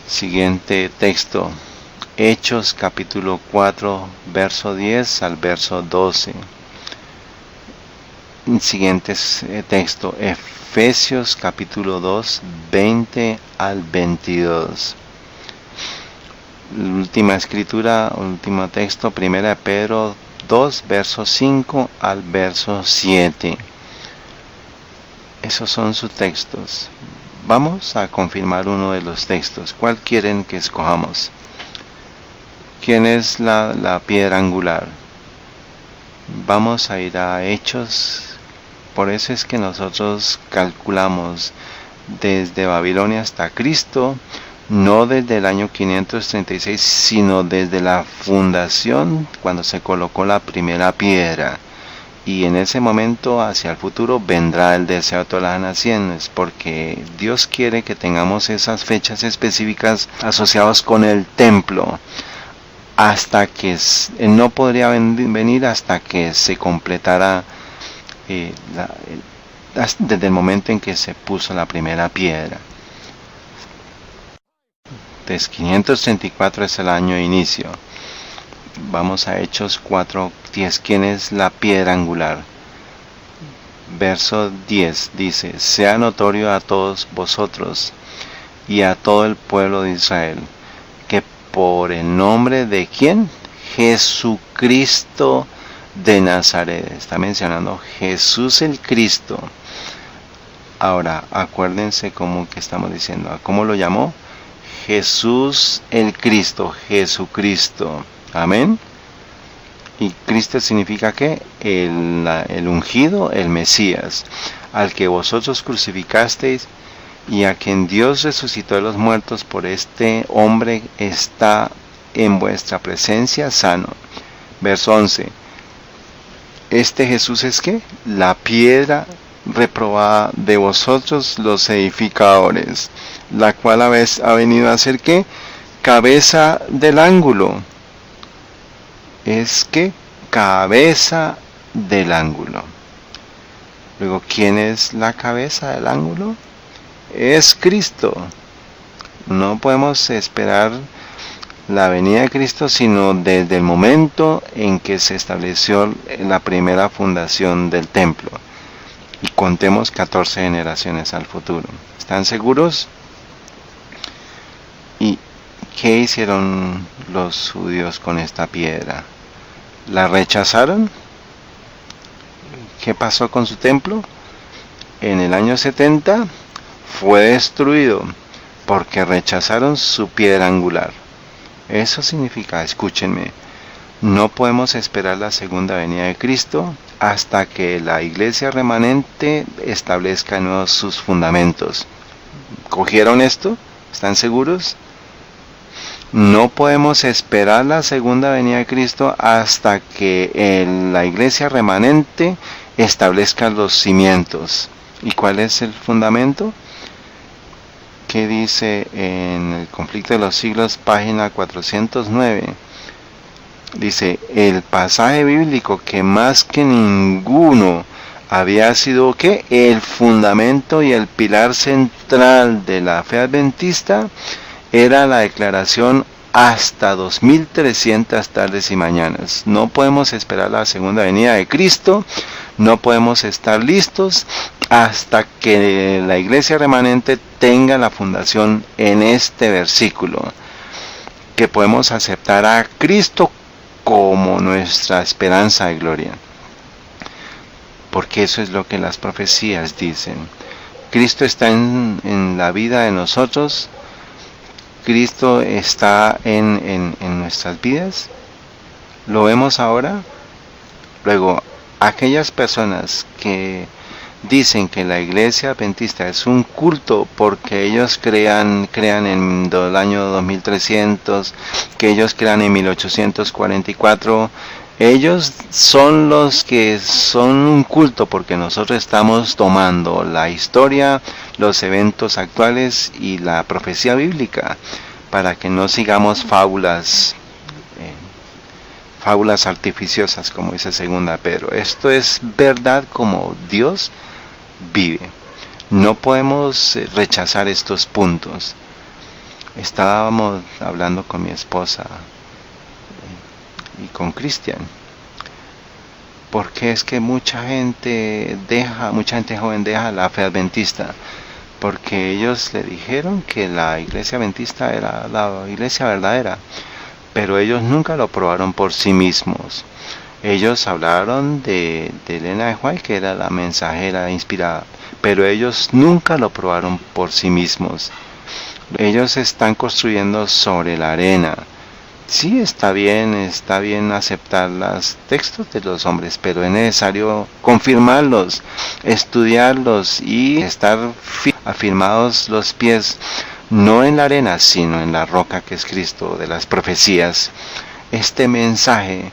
Siguiente texto, Hechos capítulo 4, verso 10 al verso 12. Siguiente texto, Efesios capítulo 2, 20 al 22. Última escritura, último texto, primera de Pedro 2, verso 5 al verso 7. Esos son sus textos. Vamos a confirmar uno de los textos. ¿Cuál quieren que escojamos? ¿Quién es la piedra angular? Vamos a ir a Hechos. Por eso es que nosotros calculamos desde Babilonia hasta Cristo, no desde el año 536, sino desde la fundación, cuando se colocó la primera piedra. Y en ese momento, hacia el futuro, vendrá el deseo de todas las naciones, porque Dios quiere que tengamos esas fechas específicas asociadas con el templo, hasta que no podría venir hasta que se completara desde el momento en que se puso la primera piedra. Entonces 534 es el año de inicio. Vamos a Hechos 4:10. ¿Quién es la piedra angular? Verso 10 dice, sea notorio a todos vosotros y a todo el pueblo de Israel, que por el nombre de ¿quién? Jesucristo de Nazaret. Está mencionando Jesús el Cristo. Ahora, acuérdense cómo que estamos diciendo. ¿Cómo lo llamó? Jesús el Cristo, Jesucristo. Amén. Y Cristo significa ¿qué? El ungido, el Mesías, al que vosotros crucificasteis y a quien Dios resucitó de los muertos. Por este hombre está en vuestra presencia sano. Verso 11. Este Jesús es ¿qué? La piedra reprobada de vosotros los edificadores, la cual ha venido a ser ¿qué? Cabeza del ángulo. Es que cabeza del ángulo. Luego, ¿quién es la cabeza del ángulo? Es Cristo. No podemos esperar la venida de Cristo sino desde el momento en que se estableció la primera fundación del templo. Y contemos 14 generaciones al futuro. ¿Están seguros? ¿Y qué hicieron los judíos con esta piedra? ¿La rechazaron? ¿Qué pasó con su templo? En el año 70 fue destruido porque rechazaron su piedra angular. Eso significa, escúchenme, no podemos esperar la segunda venida de Cristo hasta que la iglesia remanente establezca de nuevo sus fundamentos. ¿Cogieron esto? ¿Están seguros? No podemos esperar la segunda venida de Cristo hasta que la iglesia remanente establezca los cimientos. ¿Y cuál es el fundamento? ¿Qué dice en el Conflicto de los Siglos, página 409? Dice, el pasaje bíblico que más que ninguno había sido ¿qué? El fundamento y el pilar central de la fe adventista era la declaración hasta 2300 tardes y mañanas. No podemos esperar la segunda venida de Cristo, no podemos estar listos hasta que la iglesia remanente tenga la fundación en este versículo, que podemos aceptar a Cristo como nuestra esperanza de gloria. Porque eso es lo que las profecías dicen. Cristo está en la vida de nosotros. Cristo está en nuestras vidas. ¿Lo vemos ahora? Luego, aquellas personas que dicen que la iglesia adventista es un culto porque ellos crean en el año 2300, que ellos crean en 1844, ellos son los que son un culto porque nosotros estamos tomando la historia, los eventos actuales y la profecía bíblica para que no sigamos fábulas artificiosas, como dice 2 Pedro. Esto es verdad como Dios vive. No podemos rechazar estos puntos. Estábamos hablando con mi esposa y con Cristian, porque es que mucha gente joven deja la fe adventista, porque ellos le dijeron que la iglesia adventista era la iglesia verdadera, pero ellos nunca lo probaron por sí mismos. Ellos hablaron de Elena de White, que era la mensajera inspirada, pero ellos nunca lo probaron por sí mismos. Ellos están construyendo sobre la arena. Sí, está bien aceptar los textos de los hombres, pero es necesario confirmarlos, estudiarlos y estar afirmados los pies, no en la arena, sino en la roca que es Cristo, de las profecías. Este mensaje,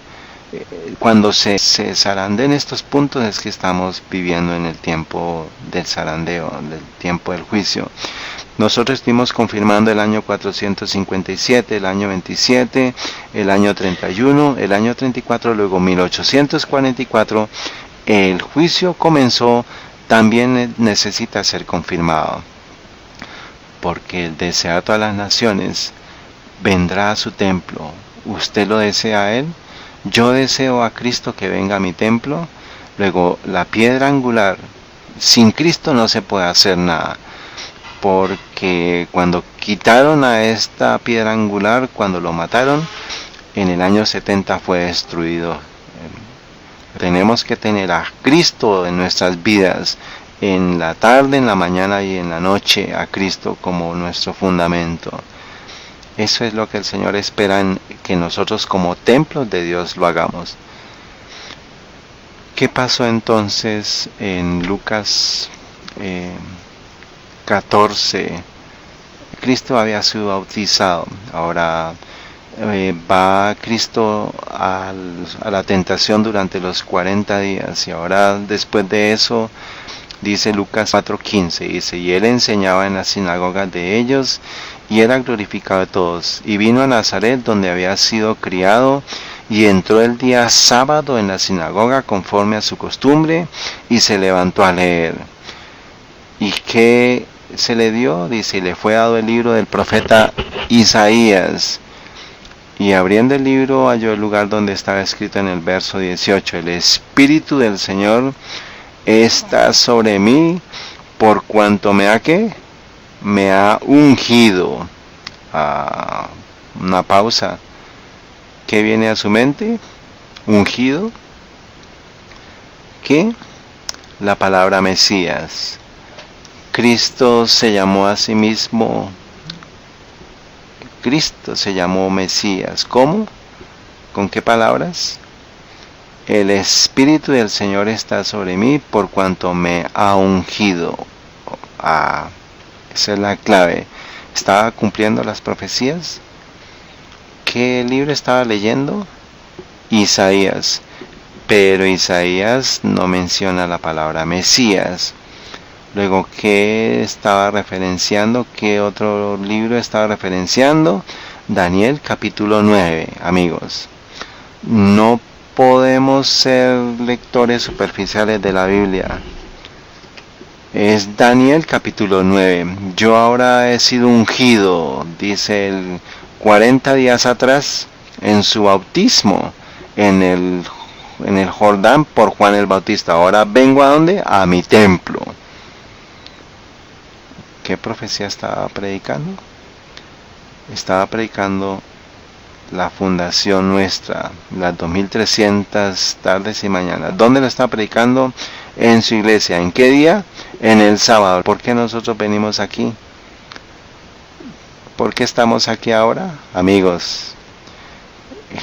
cuando se zarandeen estos puntos, es que estamos viviendo en el tiempo del zarandeo, del tiempo del juicio. Nosotros estuvimos confirmando el año 457, el año 27, el año 31, el año 34, luego 1844. El juicio comenzó, también necesita ser confirmado, porque el desear a todas las naciones vendrá a su templo. ¿Usted lo desea a Él? Yo deseo a Cristo que venga a mi templo. Luego, la piedra angular, sin Cristo no se puede hacer nada, porque cuando quitaron a esta piedra angular, cuando lo mataron, en el año 70 fue destruido. Tenemos que tener a Cristo en nuestras vidas, en la tarde, en la mañana y en la noche, a Cristo como nuestro fundamento. Eso es lo que el Señor espera que nosotros como templos de Dios lo hagamos. ¿Qué pasó entonces en Lucas 14? Cristo había sido bautizado. Ahora va Cristo a la tentación durante los 40 días. Y ahora después de eso, dice Lucas 4:15, dice, y él enseñaba en las sinagogas de ellos, y era glorificado de todos. Y vino a Nazaret, donde había sido criado, y entró el día sábado en la sinagoga conforme a su costumbre, y se levantó a leer. ¿Y qué se le dio? Dice, y le fue dado el libro del profeta Isaías. Y abriendo el libro halló el lugar donde estaba escrito en el verso 18, el Espíritu del Señor está sobre mí, por cuanto me ha ungido. Una pausa. ¿Qué viene a su mente? Ungido. ¿Qué? La palabra Mesías. Cristo se llamó a sí mismo. Cristo se llamó Mesías. ¿Cómo? ¿Con qué palabras? El Espíritu del Señor está sobre mí por cuanto me ha ungido. Esa es la clave. ¿Estaba cumpliendo las profecías? ¿Qué libro estaba leyendo? Isaías. Pero Isaías no menciona la palabra Mesías. Luego, ¿qué estaba referenciando? ¿Qué otro libro estaba referenciando? Daniel capítulo 9, amigos. No podemos ser lectores superficiales de la Biblia. Es Daniel capítulo 9. Yo ahora he sido ungido, dice el 40 días atrás, en su bautismo, en el Jordán por Juan el Bautista. Ahora vengo ¿a dónde? A mi templo. ¿Qué profecía estaba predicando? Estaba predicando la fundación nuestra, las 2300 tardes y mañanas. ¿Dónde lo está predicando? En su iglesia. ¿En qué día? En el sábado. ¿Por qué nosotros venimos aquí? ¿Por qué estamos aquí ahora? Amigos,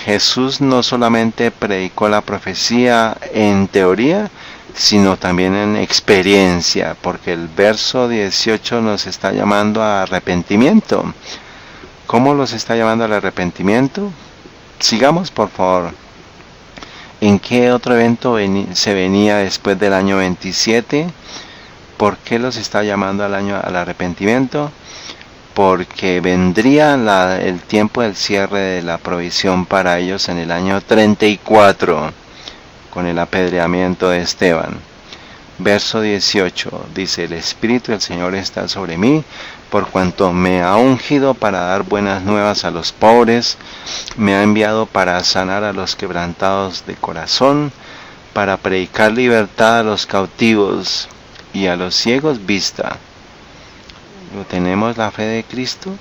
Jesús no solamente predicó la profecía en teoría, sino también en experiencia, porque el verso 18 nos está llamando a arrepentimiento. ¿Cómo los está llamando al arrepentimiento? Sigamos, por favor. ¿En qué otro evento se venía después del año 27? ¿Por qué los está llamando al arrepentimiento? Porque vendría el tiempo del cierre de la provisión para ellos en el año 34, con el apedreamiento de Esteban. Verso 18, dice, el Espíritu del Señor está sobre mí, por cuanto me ha ungido para dar buenas nuevas a los pobres, me ha enviado para sanar a los quebrantados de corazón, para predicar libertad a los cautivos y a los ciegos vista. ¿Tenemos la fe de Cristo?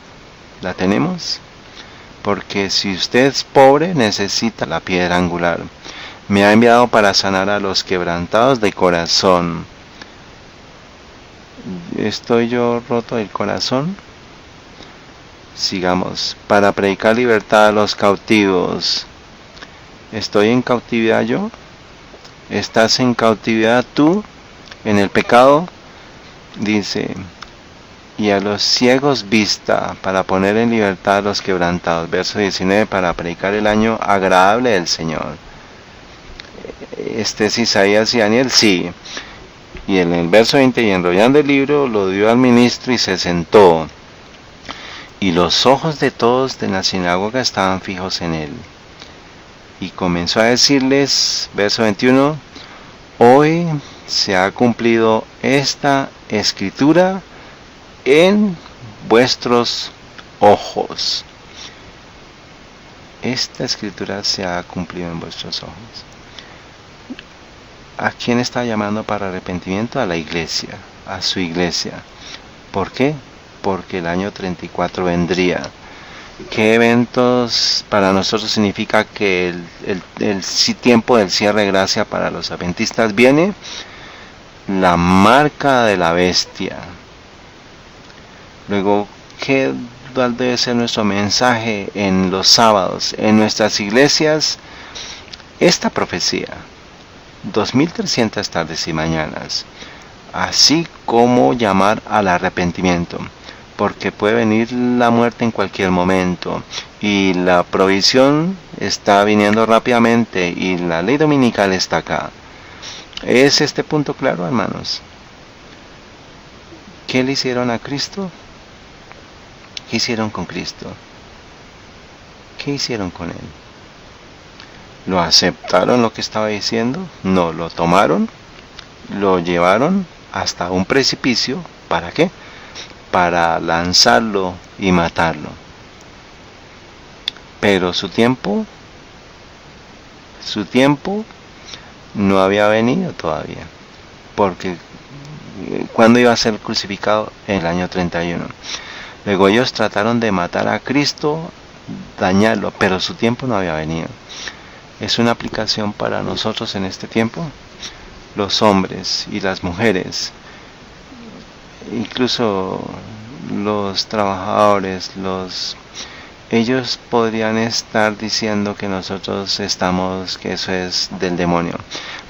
¿La tenemos? Porque si usted es pobre, necesita la piedra angular. Me ha enviado para sanar a los quebrantados de corazón. ¿Estoy yo roto del corazón? Sigamos. Para predicar libertad a los cautivos. ¿Estoy en cautividad yo? ¿Estás en cautividad tú? ¿En el pecado? Dice, y a los ciegos vista, para poner en libertad a los quebrantados. Verso 19, para predicar el año agradable del Señor. Este es Isaías y Daniel, sí. Y en el verso 20, y enrollando el libro, lo dio al ministro y se sentó. Y los ojos de todos de la sinagoga estaban fijos en él. Y comenzó a decirles, verso 21, hoy se ha cumplido esta escritura en vuestros ojos. Esta escritura se ha cumplido en vuestros ojos. ¿A quién está llamando para arrepentimiento? A la iglesia, a su iglesia. ¿Por qué? Porque el año 34 vendría. ¿Qué eventos para nosotros significa que el tiempo del cierre de gracia para los adventistas viene? La marca de la bestia. Luego, ¿qué cuál debe ser nuestro mensaje en los sábados, en nuestras iglesias. Esta profecía, 2300 tardes y mañanas, así como llamar al arrepentimiento, porque puede venir la muerte en cualquier momento y la provisión está viniendo rápidamente y la ley dominical está acá. ¿Es este punto claro, hermanos? ¿Qué le hicieron a Cristo? ¿Qué hicieron con Cristo? ¿Qué hicieron con Él? ¿Lo aceptaron lo que estaba diciendo? No, lo tomaron, lo llevaron hasta un precipicio. ¿Para qué? Para lanzarlo y matarlo. Pero su tiempo no había venido todavía, porque ¿cuándo iba a ser crucificado? En el año 31. Luego ellos trataron de matar a Cristo, dañarlo, pero su tiempo no había venido. Es una aplicación para nosotros en este tiempo. Los hombres y las mujeres, incluso los trabajadores, ellos podrían estar diciendo que nosotros que eso es del demonio.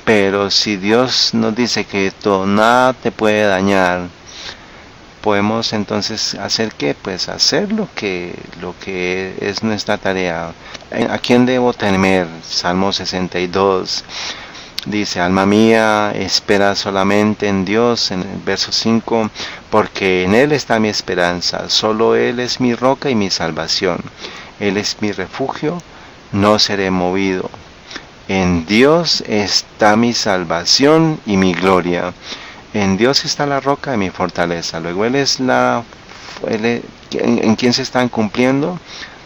Pero si Dios nos dice que nada te puede dañar, podemos entonces hacer ¿qué? Pues hacer lo que es nuestra tarea. ¿A quién debo temer? Salmo 62 dice: alma mía, espera solamente en Dios, en el verso 5, porque en Él está mi esperanza, solo Él es mi roca y mi salvación, Él es mi refugio, no seré movido. En Dios está mi salvación y mi gloria. En Dios está la roca de mi fortaleza. Luego Él es ¿en quién se están cumpliendo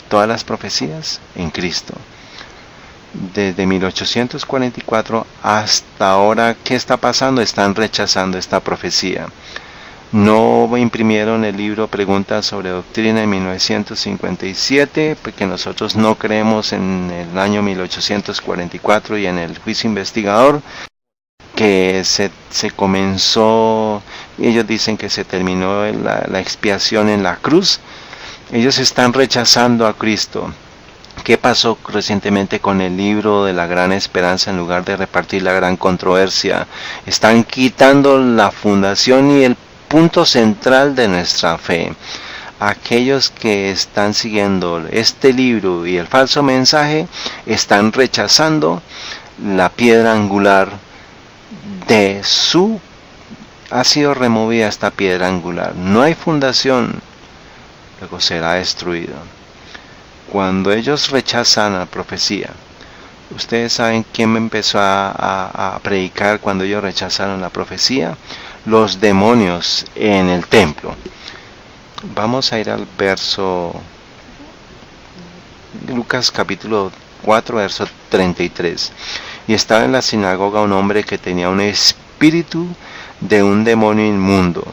todas las profecías? En Cristo. Desde 1844 hasta ahora, ¿qué está pasando? Están rechazando esta profecía. No imprimieron el libro Preguntas sobre Doctrina en 1957, porque nosotros no creemos en el año 1844 y en el juicio investigador, que se comenzó. Ellos dicen que se terminó la expiación en la cruz. Ellos están rechazando a Cristo. ¿Qué pasó recientemente con el libro de la gran esperanza? En lugar de repartir la gran controversia, están quitando la fundación y el punto central de nuestra fe. Aquellos que están siguiendo este libro y el falso mensaje están rechazando la piedra angular ha sido removida esta piedra angular. No hay fundación, luego será destruido. Cuando ellos rechazan la profecía, ustedes saben quién me empezó a predicar cuando ellos rechazaron la profecía. Los demonios en el templo. Vamos a ir al verso Lucas capítulo 4, verso 33. Y estaba en la sinagoga un hombre que tenía un espíritu de un demonio inmundo,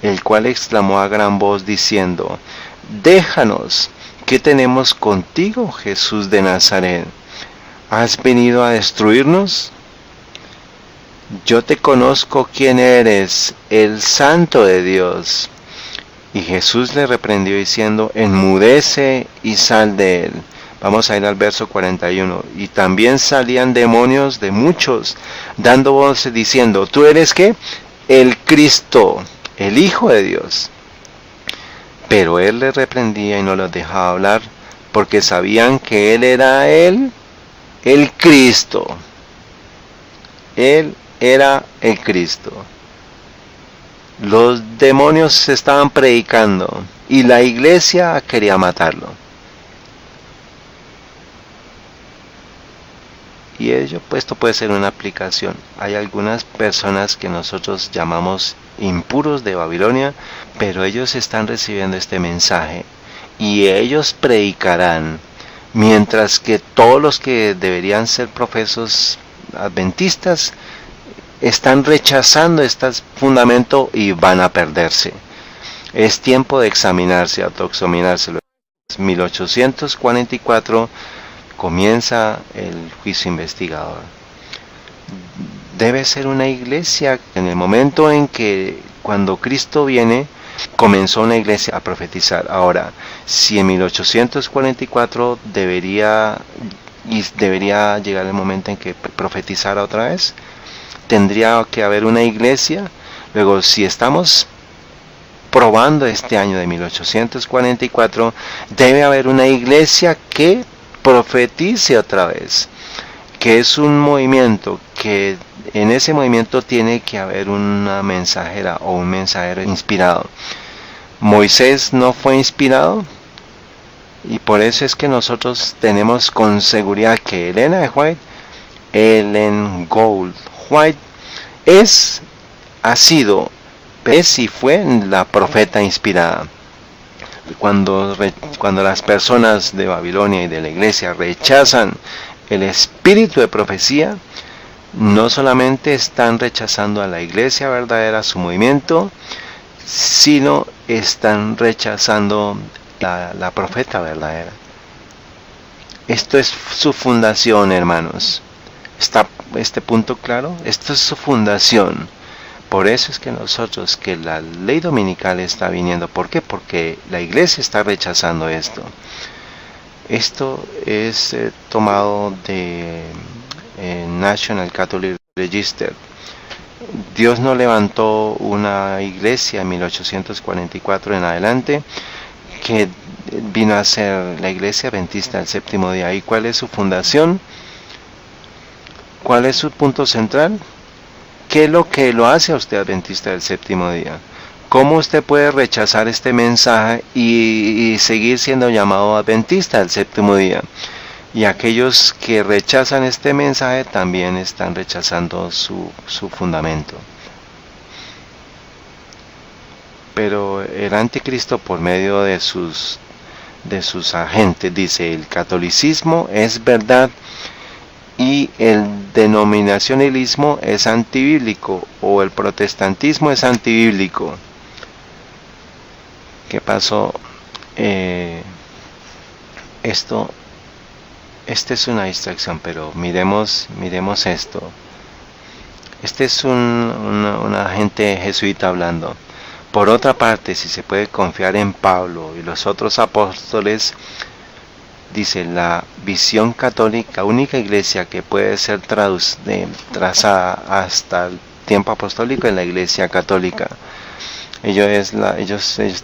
el cual exclamó a gran voz diciendo: déjanos, ¿qué tenemos contigo, Jesús de Nazaret? ¿Has venido a destruirnos? Yo te conozco quién eres, el Santo de Dios. Y Jesús le reprendió diciendo: enmudece y sal de él. Vamos a ir al verso 41. Y también salían demonios de muchos, dando voces diciendo: ¿tú eres qué? El Cristo, el Hijo de Dios. Pero él les reprendía y no los dejaba hablar, porque sabían que él era el Cristo. Él era el Cristo. Los demonios estaban predicando y la iglesia quería matarlo. Y esto puede ser una aplicación. Hay algunas personas que nosotros llamamos impuros de Babilonia, pero ellos están recibiendo este mensaje y ellos predicarán, mientras que todos los que deberían ser profesos adventistas están rechazando este fundamento y van a perderse. Es tiempo de examinarse, autoexaminarse. 1844 comienza el juicio investigador. Debe ser una iglesia en el momento en que, cuando Cristo viene, comenzó una iglesia a profetizar. Ahora, si en 1844 debería llegar el momento en que profetizara otra vez, tendría que haber una iglesia. Luego, si estamos probando este año de 1844, debe haber una iglesia que profetice otra vez, que es un movimiento que en ese movimiento tiene que haber una mensajera o un mensajero inspirado. Moisés no fue inspirado, y por eso es que nosotros tenemos con seguridad que Ellen Gold White ha sido y fue la profeta inspirada. Cuando las personas de Babilonia y de la iglesia rechazan el espíritu de profecía, no solamente están rechazando a la iglesia verdadera, su movimiento, sino están rechazando la profeta verdadera. Esto es su fundación, hermanos. ¿Está este punto claro? Esto es su fundación. Por eso es que nosotros, que la ley dominical está viniendo. ¿Por qué? Porque la iglesia está rechazando esto. Esto es tomado de National Catholic Register. Dios no levantó una iglesia en 1844 en adelante que vino a ser la iglesia adventista del séptimo día. ¿Y cuál es su fundación? ¿Cuál es su punto central? ¿Qué es lo que lo hace a usted adventista del séptimo día? ¿Cómo usted puede rechazar este mensaje y seguir siendo llamado adventista del séptimo día? Y aquellos que rechazan este mensaje también están rechazando su fundamento. Pero el anticristo, por medio de sus agentes, dice: el catolicismo es verdad y el denominacionalismo es antibíblico, o el protestantismo es antibíblico. ¿Qué pasó? Esta es una distracción, pero miremos esto. Este es un agente jesuita hablando. Por otra parte, si se puede confiar en Pablo y los otros apóstoles, dice: la visión católica, la única iglesia que puede ser trazada hasta el tiempo apostólico es la iglesia católica. Ellos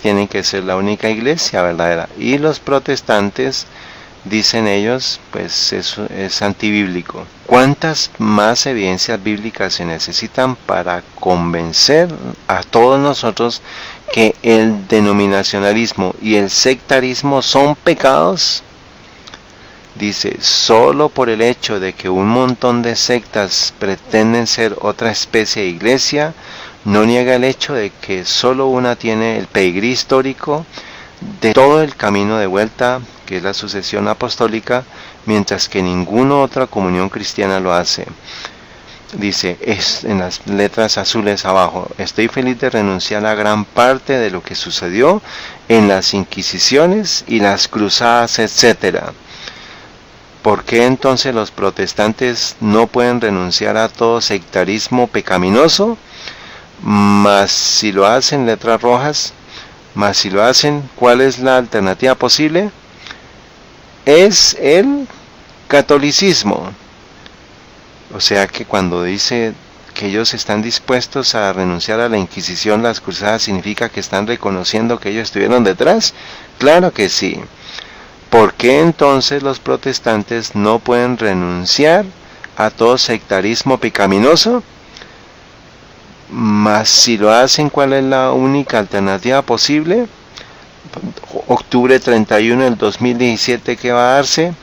tienen que ser la única iglesia verdadera. Y los protestantes, dicen ellos, pues es antibíblico. ¿Cuántas más evidencias bíblicas se necesitan para convencer a todos nosotros que el denominacionalismo y el sectarismo son pecados? Dice: solo por el hecho de que un montón de sectas pretenden ser otra especie de iglesia, no niega el hecho de que solo una tiene el pedigrí histórico de todo el camino de vuelta, que es la sucesión apostólica, mientras que ninguna otra comunión cristiana lo hace. Dice en las letras azules abajo: estoy feliz de renunciar a gran parte de lo que sucedió en las inquisiciones y las cruzadas, etc. ¿Por qué entonces los protestantes no pueden renunciar a todo sectarismo pecaminoso? Mas si lo hacen, letras rojas, mas si lo hacen, ¿cuál es la alternativa posible? Es el catolicismo. O sea que cuando dice que ellos están dispuestos a renunciar a la Inquisición, las cruzadas, ¿significa que están reconociendo que ellos estuvieron detrás? Claro que sí. ¿Por qué entonces los protestantes no pueden renunciar a todo sectarismo pecaminoso? Mas si lo hacen, ¿cuál es la única alternativa posible? Octubre 31 del 2017 que va a darse,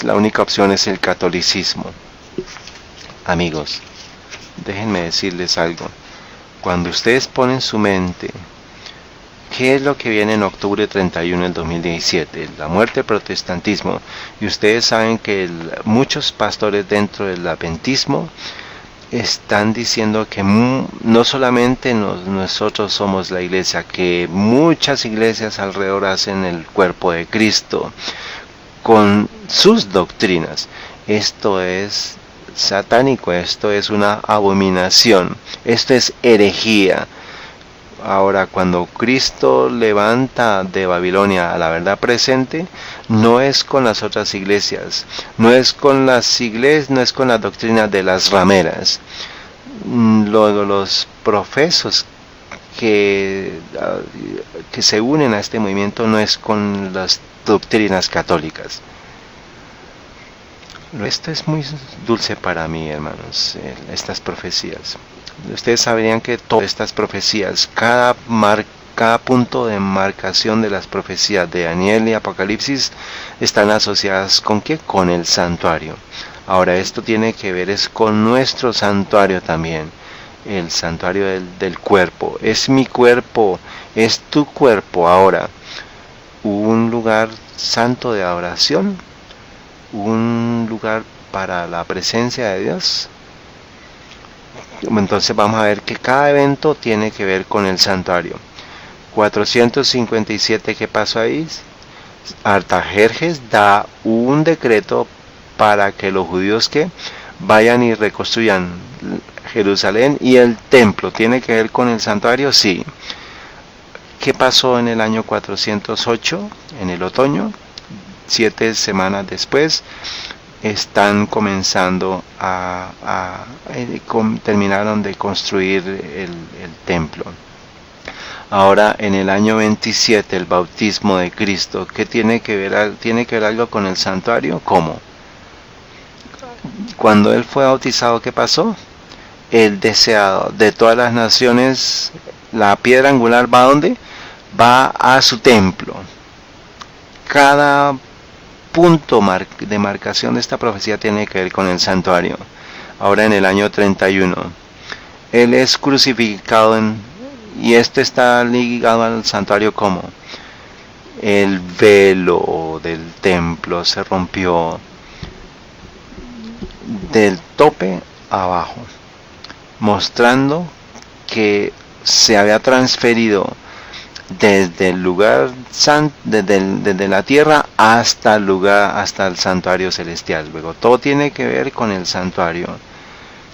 la única opción es el catolicismo. Amigos, déjenme decirles algo. Cuando ustedes ponen su mente, ¿qué es lo que viene en octubre 31 del 2017? La muerte del protestantismo. Y ustedes saben que muchos pastores dentro del adventismo están diciendo que no solamente nosotros somos la iglesia, que muchas iglesias alrededor hacen el cuerpo de Cristo con sus doctrinas. Esto es satánico, esto es una abominación, esto es herejía. Ahora, cuando Cristo levanta de Babilonia a la verdad presente, no es con las otras iglesias, no es con las iglesias, no es con las doctrinas de las rameras. Luego los profesos que se unen a este movimiento no es con las doctrinas católicas. Esto es muy dulce para mí, hermanos, estas profecías. Ustedes sabrían que todas estas profecías, cada punto de marcación de las profecías de Daniel y Apocalipsis están asociadas ¿con qué? Con el santuario. Ahora, esto tiene que ver es con nuestro santuario también, el santuario del cuerpo. Es mi cuerpo, es tu cuerpo ahora, un lugar santo de adoración, un lugar para la presencia de Dios. Entonces vamos a ver que cada evento tiene que ver con el santuario. 457, ¿qué pasó ahí? Artajerjes da un decreto para que los judíos que vayan y reconstruyan Jerusalén y el templo. ¿Tiene que ver con el santuario? Sí. ¿Qué pasó en el año 408? En el otoño, 7 semanas después, están comenzando terminaron de construir el templo. Ahora en el año 27 el bautismo de Cristo. ¿Qué tiene que ver? ¿Tiene que ver algo con el santuario? ¿Cómo? Cuando él fue bautizado, ¿qué pasó? El deseado de todas las naciones, la piedra angular ¿va a dónde? Va a su templo. Cada punto de marcación de esta profecía tiene que ver con el santuario. Ahora en el año 31, él es crucificado y esto está ligado al santuario como el velo del templo se rompió del tope abajo, mostrando que se había transferido desde el lugar desde la tierra hasta el santuario celestial. Luego todo tiene que ver con el santuario.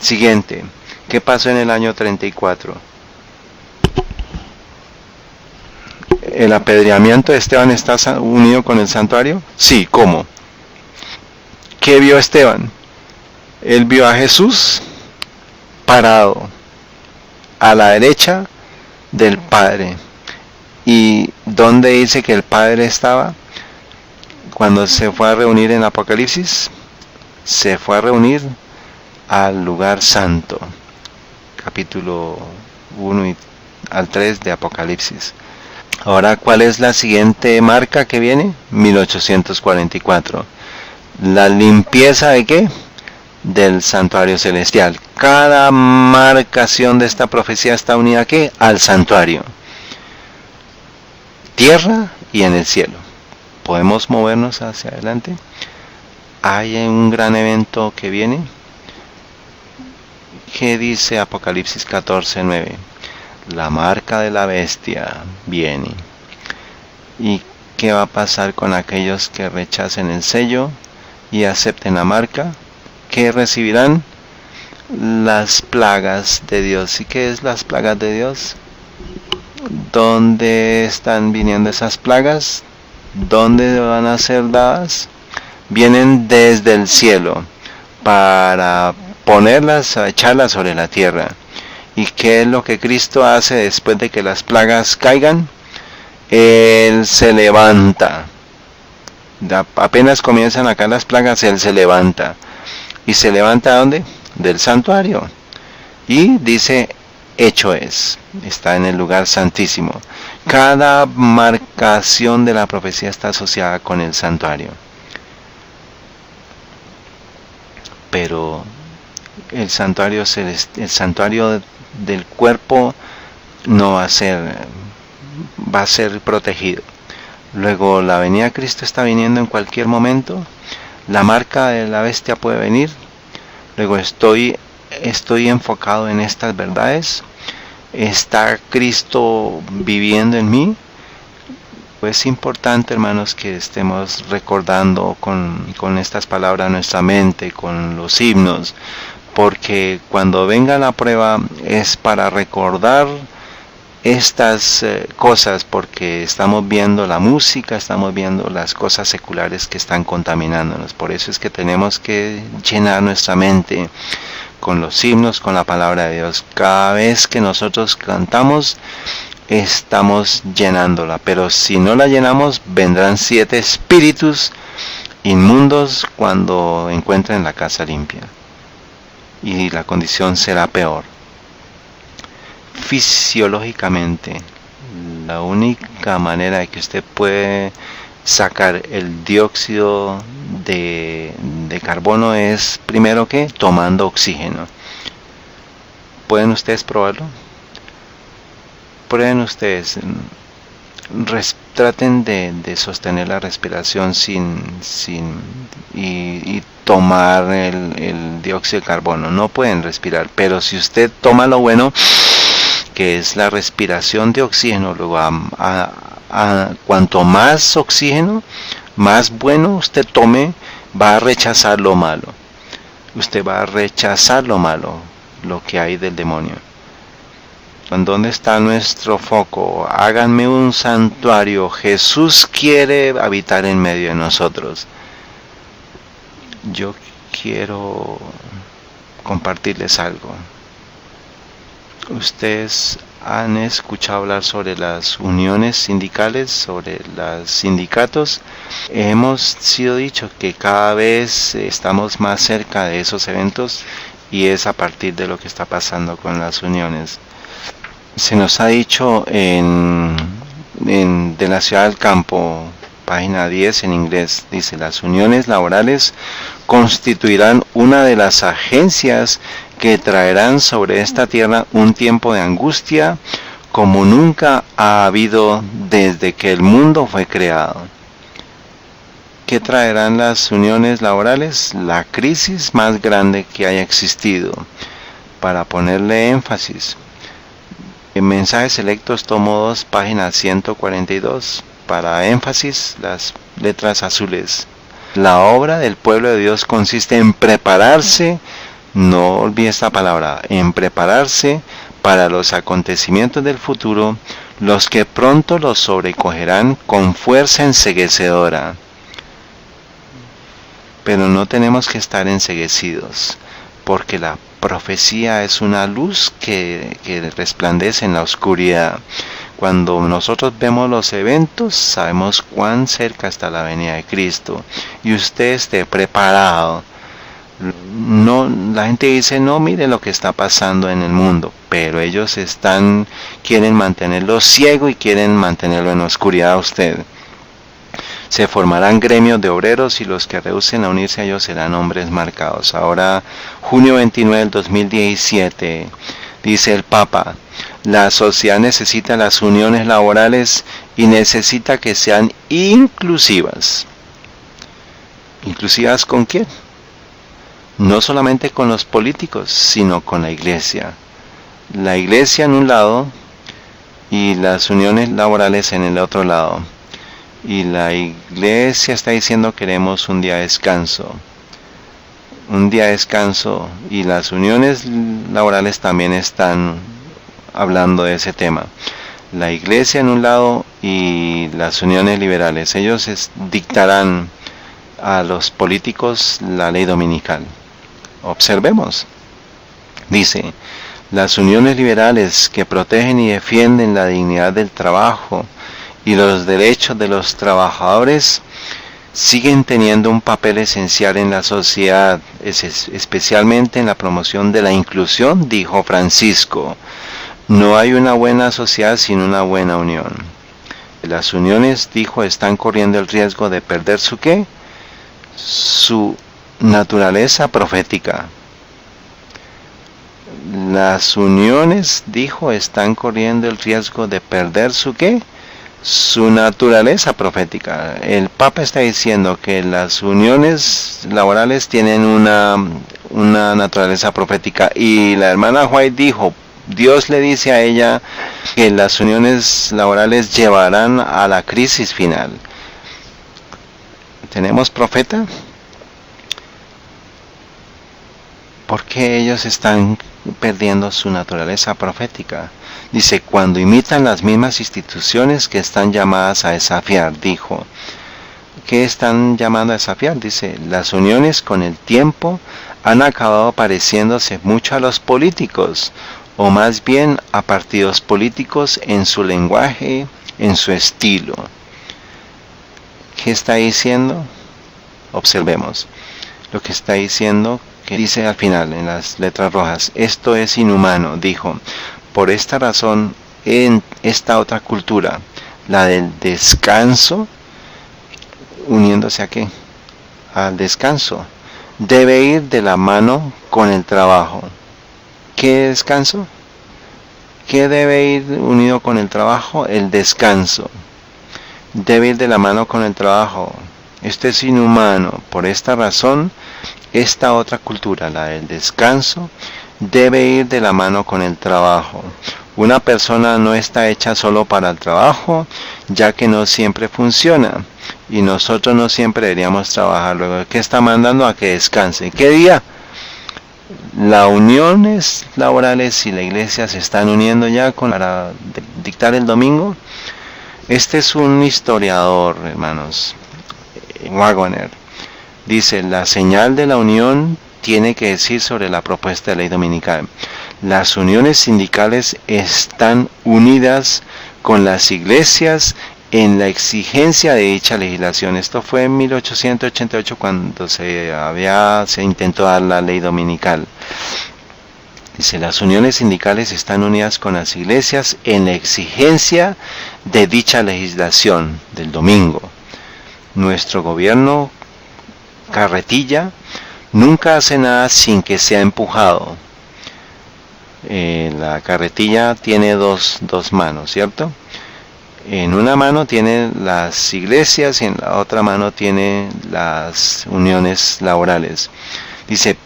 Siguiente, ¿qué pasó en el año 34? ¿El apedreamiento de Esteban está unido con el santuario? Sí, ¿cómo? ¿Qué vio Esteban? Él vio a Jesús parado a la derecha del Padre. ¿Y dónde dice que el Padre estaba? Cuando se fue a reunir en Apocalipsis, se fue a reunir al lugar santo. Capítulo 1 al 3 de Apocalipsis. Ahora, ¿cuál es la siguiente marca que viene? 1844. ¿La limpieza de qué? Del santuario celestial. Cada marcación de esta profecía está unida ¿a qué? Al santuario. Tierra y en el cielo. ¿Podemos movernos hacia adelante? Hay un gran evento que viene. ¿Qué dice Apocalipsis 14:9? La marca de la bestia viene. ¿Y qué va a pasar con aquellos que rechacen el sello y acepten la marca? ¿Qué recibirán? Las plagas de Dios. ¿Y qué es las plagas de Dios? ¿Dónde están viniendo esas plagas? ¿Dónde van a ser dadas? Vienen desde el cielo para ponerlas, a echarlas sobre la tierra. ¿Y qué es lo que Cristo hace después de que las plagas caigan? Él se levanta. Apenas comienzan acá las plagas, Él se levanta. ¿Y se levanta ¿dónde? Del santuario. Y dice, hecho es. Está en el lugar santísimo. Cada marcación de la profecía está asociada con el santuario. Pero el santuario del cuerpo no va a ser, va a ser protegido. Luego la venida de Cristo está viniendo en cualquier momento. La marca de la bestia puede venir. Luego estoy enfocado en estas verdades. ¿Está Cristo viviendo en mí? Pues es importante, hermanos, que estemos recordando con estas palabras nuestra mente, con los himnos, porque cuando venga la prueba es para recordar estas cosas porque estamos viendo la música, estamos viendo las cosas seculares que están contaminándonos. Por eso es que tenemos que llenar nuestra mente con los himnos, con la palabra de Dios. Cada vez que nosotros cantamos, estamos llenándola, pero si no la llenamos, vendrán 7 espíritus inmundos cuando encuentren la casa limpia, y la condición será peor. Fisiológicamente, la única manera de que usted puede sacar el dióxido de carbono es, primero que, tomando oxígeno. ¿Pueden ustedes probarlo? Prueben ustedes, traten de sostener la respiración y tomar el dióxido de carbono. No pueden respirar, pero si usted toma lo bueno, que es la respiración de oxígeno, luego cuanto más oxígeno, más bueno usted tome, va a rechazar lo malo. Usted va a rechazar lo malo, lo que hay del demonio. ¿Dónde está nuestro foco? Háganme un santuario. Jesús quiere habitar en medio de nosotros. Yo quiero compartirles algo. Ustedes han escuchado hablar sobre las uniones sindicales, sobre los sindicatos. Hemos sido dicho que cada vez estamos más cerca de esos eventos, y es a partir de lo que está pasando con las uniones. Se nos ha dicho de la ciudad al campo, página 10 en inglés, dice: las uniones laborales constituirán una de las agencias que traerán sobre esta tierra un tiempo de angustia como nunca ha habido desde que el mundo fue creado. ¿Qué traerán las uniones laborales? La crisis más grande que haya existido. Para ponerle énfasis, en Mensajes Selectos, tomo 2, página 142, para énfasis, las letras azules. La obra del pueblo de Dios consiste en prepararse, no olvide esta palabra, en prepararse para los acontecimientos del futuro, los que pronto los sobrecogerán con fuerza enceguecedora. Pero no tenemos que estar enceguecidos, porque la profecía es una luz que resplandece en la oscuridad. Cuando nosotros vemos los eventos, sabemos cuán cerca está la venida de Cristo, y usted esté preparado. No, la gente dice: no, mire lo que está pasando en el mundo, pero ellos quieren mantenerlo ciego y quieren mantenerlo en la oscuridad a usted. Se formarán gremios de obreros, y los que rehúsen a unirse a ellos serán hombres marcados. Ahora, junio 29 del 2017, dice el Papa: la sociedad necesita las uniones laborales y necesita que sean inclusivas. ¿Inclusivas con quién? No solamente con los políticos, sino con la iglesia. La iglesia en un lado y las uniones laborales en el otro lado. Y la iglesia está diciendo: queremos un día de descanso. Un día de descanso, y las uniones laborales también están hablando de ese tema. La iglesia en un lado y las uniones liberales. Ellos dictarán a los políticos la ley dominical. Observemos. Dice: las uniones liberales, que protegen y defienden la dignidad del trabajo y los derechos de los trabajadores, siguen teniendo un papel esencial en la sociedad, especialmente en la promoción de la inclusión, dijo Francisco. No hay una buena sociedad sin una buena unión. Las uniones, dijo, están corriendo el riesgo de perder ¿su qué? Su naturaleza profética. Las uniones, dijo, están corriendo el riesgo de perder ¿su qué? Su naturaleza profética. El Papa está diciendo que las uniones laborales tienen una naturaleza profética, y la hermana White dijo: Dios le dice a ella que las uniones laborales llevarán a la crisis final. ¿Tenemos profeta? ¿Por qué ellos están perdiendo su naturaleza profética. Dice, cuando imitan las mismas instituciones que están llamadas a desafiar, dijo. ¿Qué están llamando a desafiar? Dice, las uniones con el tiempo han acabado pareciéndose mucho a los políticos, o más bien a partidos políticos en su lenguaje, en su estilo. ¿Qué está diciendo? Observemos lo que está diciendo, que dice al final en las letras rojas, esto es inhumano, dijo. Por esta razón, en esta otra cultura, la del descanso, uniéndose a qué? Al descanso, debe ir de la mano con el trabajo. ¿Qué descanso? ¿Qué debe ir unido con el trabajo? El descanso. Debe ir de la mano con el trabajo. Esto es inhumano. Por esta razón, esta otra cultura, la del descanso, debe ir de la mano con el trabajo. Una persona no está hecha solo para el trabajo, ya que no siempre funciona. Y nosotros no siempre deberíamos trabajar. Luego, ¿qué está mandando? A que descanse. ¿Qué día? Las uniones laborales y la iglesia se están uniendo ya para dictar el domingo. Este es un historiador, hermanos, Waggoner. Dice, la señal de la unión tiene que decir sobre la propuesta de ley dominical. Las uniones sindicales están unidas con las iglesias en la exigencia de dicha legislación. Esto fue en 1888 cuando se intentó dar la ley dominical. Dice, las uniones sindicales están unidas con las iglesias en la exigencia de dicha legislación del domingo. Nuestro gobierno carretilla nunca hace nada sin que sea empujado. La carretilla tiene dos manos, ¿cierto? En una mano tiene las iglesias y en la otra mano tiene las uniones laborales. Dice,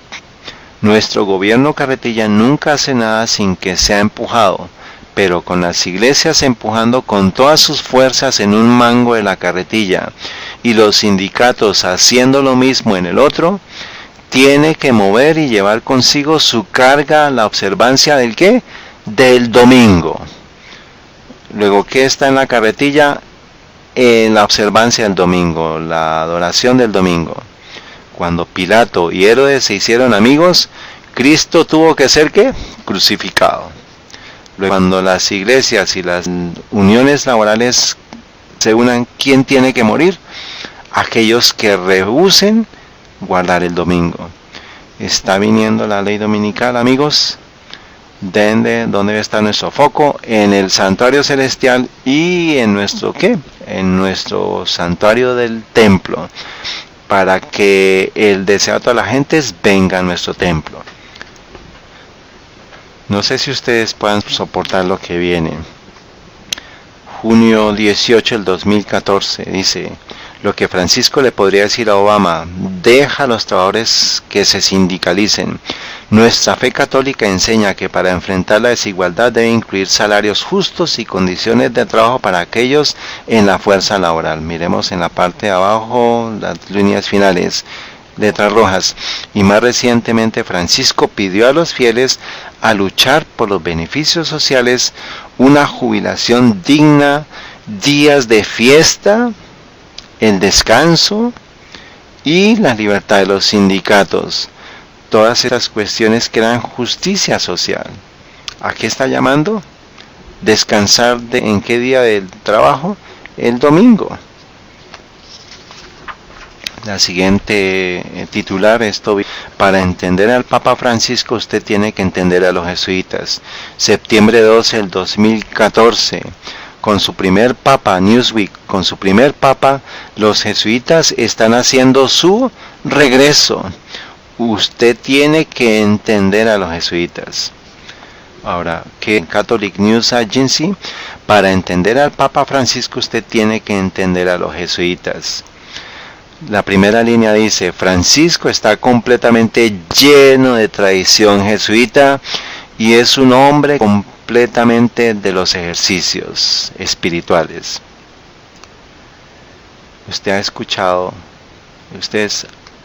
nuestro gobierno carretilla nunca hace nada sin que sea empujado, pero con las iglesias empujando con todas sus fuerzas en un mango de la carretilla y los sindicatos haciendo lo mismo en el otro, tiene que mover y llevar consigo su carga la observancia ¿del qué? Del domingo. Luego, ¿qué está en la carretilla? En la observancia del domingo, la adoración del domingo. Cuando Pilato y Herodes se hicieron amigos, Cristo tuvo que ser ¿qué? Crucificado. Luego, cuando las iglesias y las uniones laborales se unan, ¿quién tiene que morir? Aquellos que rehúsen guardar el domingo. Está viniendo la ley dominical, amigos. ¿Dónde está nuestro foco? En el santuario celestial y en nuestro ¿qué? En nuestro santuario del templo, para que el deseo de todas las gentes venga a nuestro templo. No sé si ustedes puedan soportar lo que viene. Junio 18 del 2014 dice, lo que Francisco le podría decir a Obama, deja a los trabajadores que se sindicalicen. Nuestra fe católica enseña que para enfrentar la desigualdad debe incluir salarios justos y condiciones de trabajo para aquellos en la fuerza laboral. Miremos en la parte de abajo las líneas finales, letras rojas. Y más recientemente Francisco pidió a los fieles a luchar por los beneficios sociales, una jubilación digna, días de fiesta, el descanso y la libertad de los sindicatos. Todas estas cuestiones crean justicia social. ¿A qué está llamando? Descansar ¿en qué día del trabajo? El domingo. La siguiente titular, para entender al Papa Francisco usted tiene que entender a los jesuitas. Septiembre 12 del 2014. Con su primer papa, Newsweek, con su primer papa, los jesuitas están haciendo su regreso. Usted tiene que entender a los jesuitas. Ahora, que Catholic News Agency, para entender al Papa Francisco usted tiene que entender a los jesuitas. La primera línea dice, Francisco está completamente lleno de tradición jesuita y es un hombre completamente de los ejercicios espirituales. Ustedes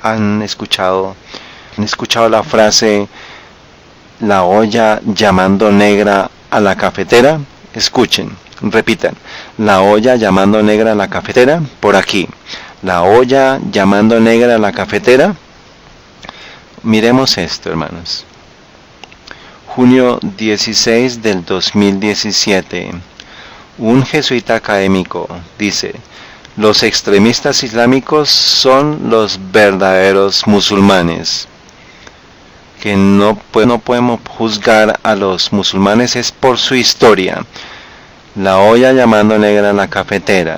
han escuchado la frase, la olla llamando negra a la cafetera? Escuchen, repitan. La olla llamando negra a la cafetera, por aquí. La olla llamando negra a la cafetera. Miremos esto, hermanos. Junio 16 del 2017. Un jesuita académico dice: los extremistas islámicos son los verdaderos musulmanes. Que no podemos juzgar a los musulmanes es por su historia. La olla llamando negra a la cafetera.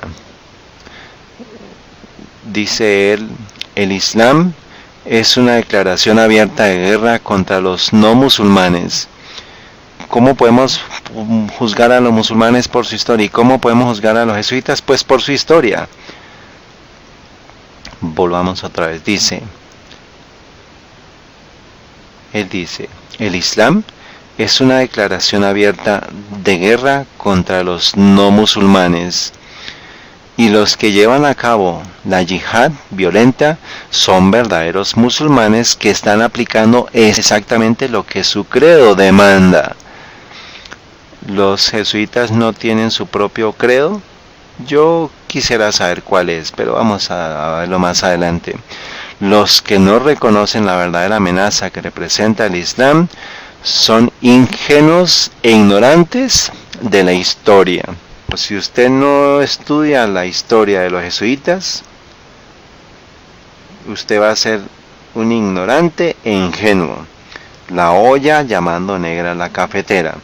Dice él, el Islam es una declaración abierta de guerra contra los no musulmanes. ¿Cómo podemos juzgar a los musulmanes por su historia? ¿Y cómo podemos juzgar a los jesuitas? Pues por su historia. Volvamos otra vez. Él dice, el Islam es una declaración abierta de guerra contra los no musulmanes. Y los que llevan a cabo la yihad violenta son verdaderos musulmanes que están aplicando exactamente lo que su credo demanda. ¿Los jesuitas no tienen su propio credo? Yo quisiera saber cuál es, pero vamos a verlo más adelante. Los que no reconocen la verdadera amenaza que representa el Islam son ingenuos e ignorantes de la historia. Si usted no estudia la historia de los jesuitas, usted va a ser un ignorante e ingenuo. La olla llamando negra a la cafetera.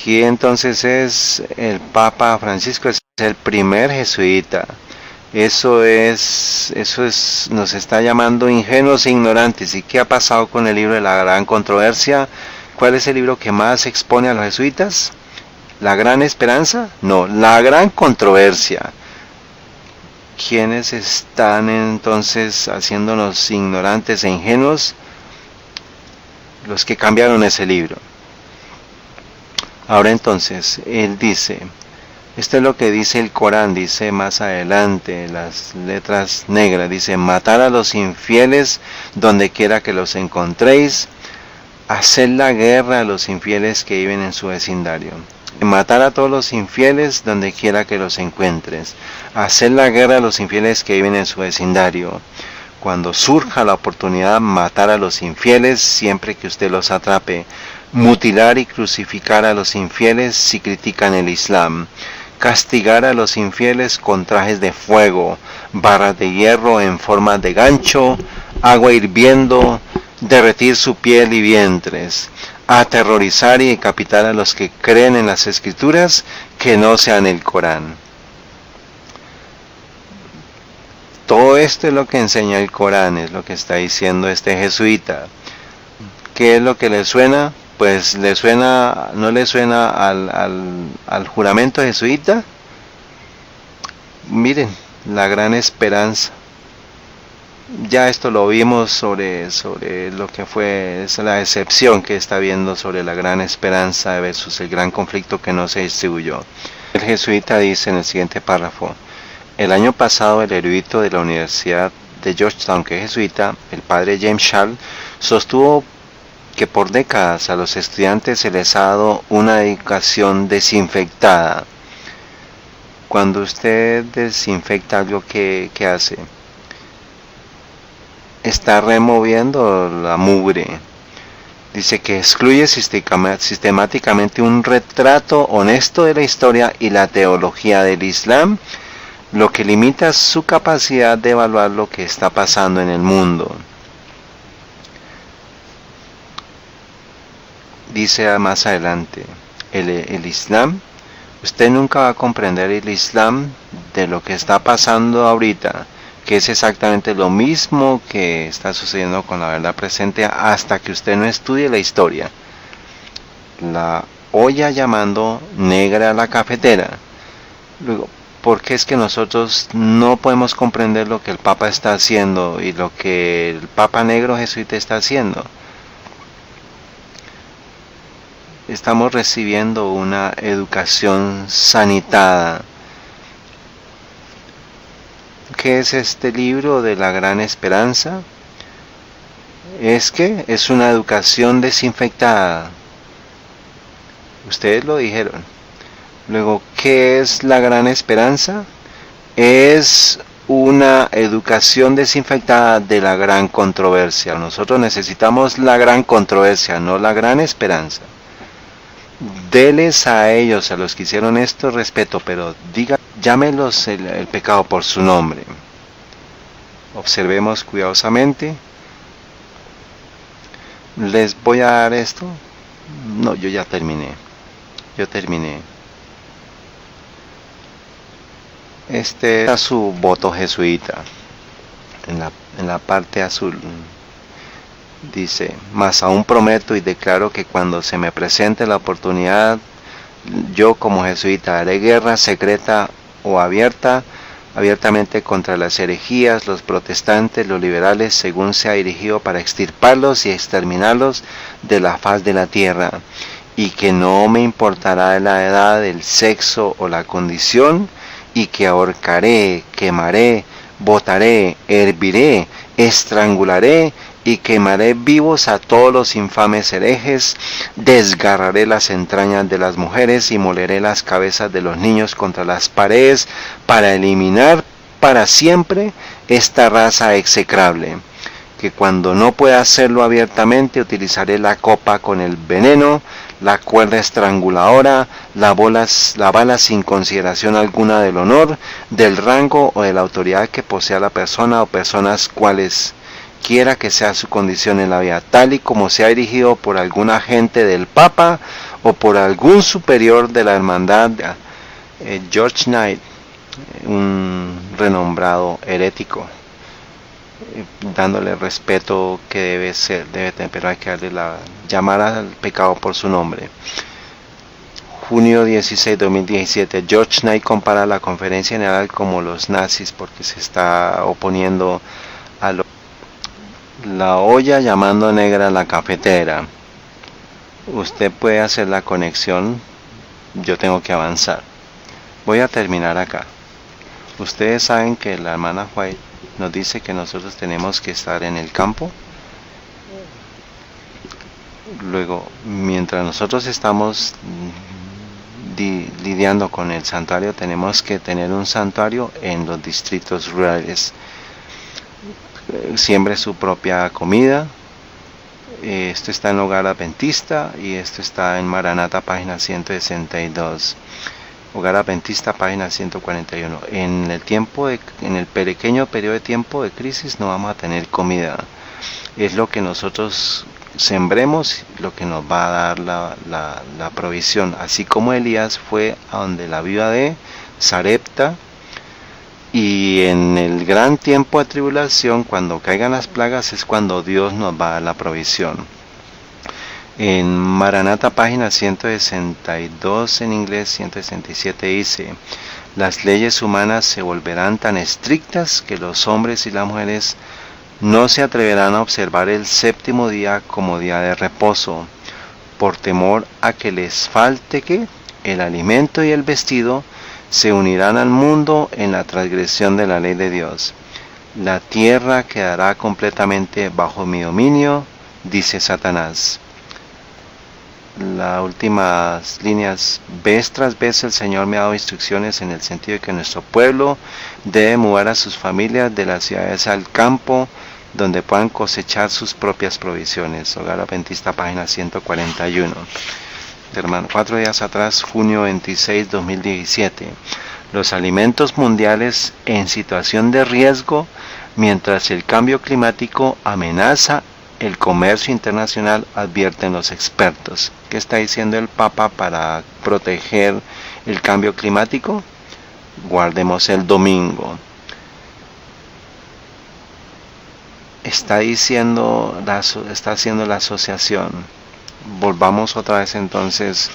¿Quién entonces es el Papa Francisco? Es el primer jesuita. Eso es, nos está llamando ingenuos e ignorantes. ¿Y qué ha pasado con el libro de la gran controversia? ¿Cuál es el libro que más expone a los jesuitas? ¿La gran esperanza? No, la gran controversia. ¿Quiénes están entonces haciéndonos ignorantes e ingenuos? Los que cambiaron ese libro. Ahora entonces, él dice, esto es lo que dice el Corán, dice más adelante, las letras negras, dice, matar a los infieles donde quiera que los encontréis, hacer la guerra a los infieles que viven en su vecindario. Matar a todos los infieles donde quiera que los encuentres. Hacer la guerra a los infieles que viven en su vecindario. Cuando surja la oportunidad, matar a los infieles siempre que usted los atrape. Mutilar y crucificar a los infieles si critican el Islam. Castigar a los infieles con trajes de fuego, barras de hierro en forma de gancho, agua hirviendo, derretir su piel y vientres. Aterrorizar y decapitar a los que creen en las escrituras que no sean el Corán. Todo esto es lo que enseña el Corán, es lo que está diciendo este jesuita. ¿Qué es lo que le suena? Pues le suena, ¿no le suena al juramento jesuita? Miren, la gran esperanza. Ya esto lo vimos sobre lo que fue la decepción que está viendo sobre la gran esperanza versus el gran conflicto que no se distribuyó. El jesuita dice en el siguiente párrafo: el año pasado el erudito de la Universidad de Georgetown, que es jesuita, el padre James Charles, sostuvo que por décadas a los estudiantes se les ha dado una educación desinfectada. Cuando usted desinfecta algo, ¿qué hace? Está removiendo la mugre. Dice que excluye sistemáticamente un retrato honesto de la historia y la teología del Islam, lo que limita su capacidad de evaluar lo que está pasando en el mundo. Dice más adelante, el Islam, usted nunca va a comprender el Islam de lo que está pasando ahorita, que es exactamente lo mismo que está sucediendo con la verdad presente, hasta que usted no estudie la historia. La olla llamando negra a la cafetera. Luego, ¿por qué es que nosotros no podemos comprender lo que el Papa está haciendo y lo que el Papa Negro Jesuita está haciendo? Estamos recibiendo una educación sanitada. ¿Qué es este libro de la gran esperanza? Es que es una educación desinfectada. Ustedes lo dijeron. Luego, ¿qué es la gran esperanza? Es una educación desinfectada de la gran controversia. Nosotros necesitamos la gran controversia, no la gran esperanza. Deles a ellos, a los que hicieron esto, respeto, pero llámelos el pecado por su nombre. Observemos cuidadosamente. ¿Les voy a dar esto? No, yo ya terminé. Yo terminé. Este es su voto jesuita. En la parte azul dice: mas aún prometo y declaro que cuando se me presente la oportunidad, yo como jesuita haré guerra secreta o abiertamente contra las herejías, los protestantes, los liberales, según sea dirigido, para extirparlos y exterminarlos de la faz de la tierra, y que no me importará la edad, el sexo o la condición, y que ahorcaré, quemaré, botaré, herviré, estrangularé y quemaré vivos a todos los infames herejes, desgarraré las entrañas de las mujeres y moleré las cabezas de los niños contra las paredes para eliminar para siempre esta raza execrable, que cuando no pueda hacerlo abiertamente utilizaré la copa con el veneno, la cuerda estranguladora, la bala sin consideración alguna del honor, del rango o de la autoridad que posea la persona o personas cuales quiera que sea su condición en la vida, tal y como sea dirigido por algún agente del Papa o por algún superior de la hermandad. George Knight, un renombrado herético, dándole el respeto que debe tener, pero hay que darle llamar al pecado por su nombre. Junio 16, 2017, George Knight compara la conferencia general como los nazis porque se está oponiendo a la olla llamando negra a la cafetera. Usted puede hacer la conexión, yo tengo que avanzar. Voy a terminar acá. Ustedes saben que la hermana White nos dice que nosotros tenemos que estar en el campo. Luego, mientras nosotros estamos lidiando con el santuario, tenemos que tener un santuario en los distritos rurales. Siembre su propia comida. Esto está en Hogar Adventista y esto está en Maranata, página 162. Hogar Adventista, página 141. En el pequeño periodo de tiempo de crisis no vamos a tener comida. Es lo que nosotros sembremos lo que nos va a dar la provisión. Así como Elías fue a donde la viuda de Sarepta, y en el gran tiempo de tribulación, cuando caigan las plagas, es cuando Dios nos va a dar la provisión. En Maranata, página 162 en inglés, 167 dice: las leyes humanas se volverán tan estrictas que los hombres y las mujeres no se atreverán a observar el séptimo día como día de reposo, por temor a que les falte el alimento y el vestido. Se unirán al mundo en la transgresión de la ley de Dios. La tierra quedará completamente bajo mi dominio, dice Satanás. Las últimas líneas: vez tras vez el Señor me ha dado instrucciones en el sentido de que nuestro pueblo debe mudar a sus familias de las ciudades al campo, donde puedan cosechar sus propias provisiones. Hogar Adventista, página 141. Hermano, 4 días atrás, junio 26, 2017. Los alimentos mundiales en situación de riesgo mientras el cambio climático amenaza el comercio internacional, advierten los expertos. ¿Qué está diciendo el Papa para proteger el cambio climático? Guardemos el domingo. Está haciendo la asociación. Volvamos otra vez entonces.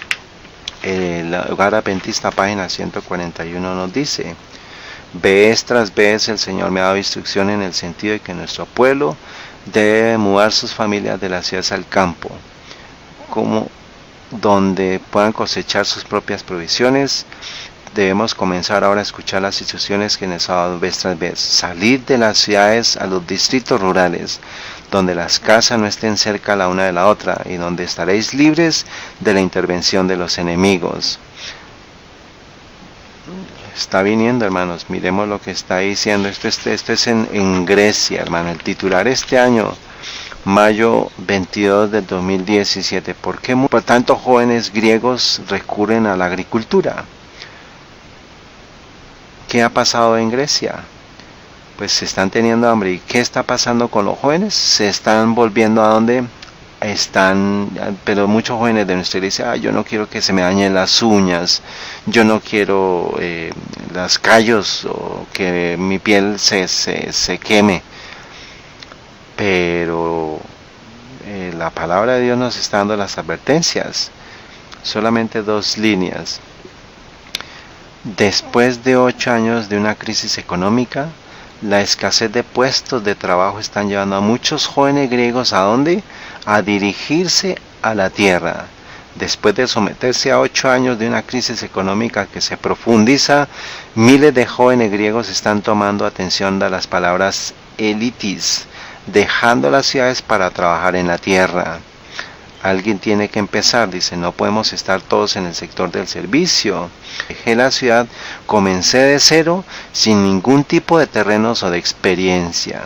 El Hogar Adventista, página 141 nos dice: vez tras vez el Señor me ha dado instrucción en el sentido de que nuestro pueblo debe mudar sus familias de las ciudades al campo, donde puedan cosechar sus propias provisiones. Debemos comenzar ahora a escuchar las instrucciones que nos ha dado vez tras vez. Salir de las ciudades a los distritos rurales, donde las casas no estén cerca la una de la otra y donde estaréis libres de la intervención de los enemigos. Está viniendo, hermanos, miremos lo que está diciendo. Esto es en Grecia, hermano. El titular este año, mayo 22 del 2017. ¿Por qué tantos jóvenes griegos recurren a la agricultura? ¿Qué ha pasado en Grecia? Pues se están teniendo hambre. ¿Y qué está pasando con los jóvenes? Se están volviendo a donde pero muchos jóvenes de nuestra iglesia, yo no quiero que se me dañen las uñas, yo no quiero las callos o que mi piel se queme. Pero la palabra de Dios nos está dando las advertencias. Solamente 2 líneas. Después de 8 años de una crisis económica, la escasez de puestos de trabajo están llevando a muchos jóvenes griegos ¿a dónde? A dirigirse a la tierra. Después de someterse a 8 años de una crisis económica que se profundiza, miles de jóvenes griegos están tomando atención a las palabras elitis, dejando las ciudades para trabajar en la tierra. Alguien tiene que empezar, dice, no podemos estar todos en el sector del servicio. Dejé la ciudad, comencé de cero, sin ningún tipo de terrenos o de experiencia.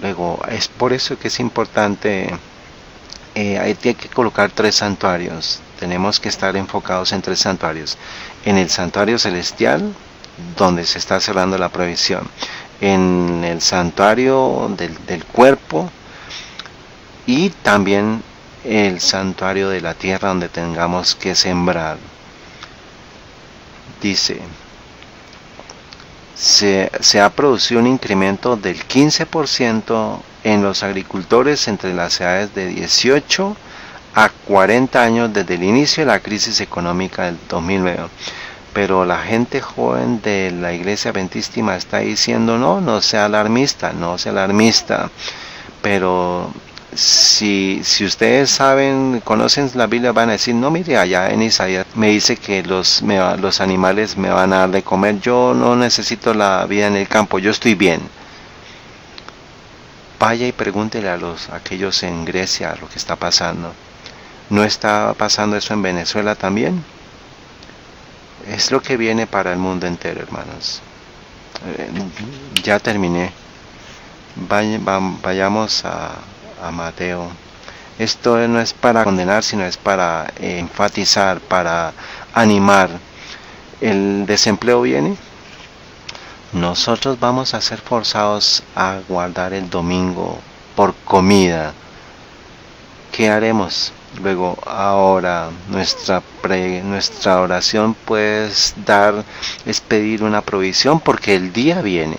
Luego, es por eso que es importante, hay que colocar 3 santuarios. Tenemos que estar enfocados en 3 santuarios. En el santuario celestial, donde se está cerrando la provisión. En el santuario del cuerpo. Y también el santuario de la tierra, donde tengamos que sembrar. Dice, se ha producido un incremento del 15% en los agricultores entre las edades de 18 a 40 años desde el inicio de la crisis económica del 2009. Pero la gente joven de la iglesia adventística está diciendo, no sea alarmista, pero si ustedes saben, conocen la Biblia, van a decir, no, mire, allá en Isaías me dice que los animales me van a dar de comer, yo no necesito la vida en el campo, yo estoy bien. Vaya y pregúntele a aquellos en Grecia lo que está pasando. ¿No está pasando eso en Venezuela también? Es lo que viene para el mundo entero, hermanos. Ya terminé. Vayamos a Mateo. Esto no es para condenar, sino es para enfatizar, para animar. El desempleo viene. Nosotros vamos a ser forzados a guardar el domingo por comida. ¿Qué haremos? Luego, ahora, nuestra oración es pedir una provisión, porque el día viene.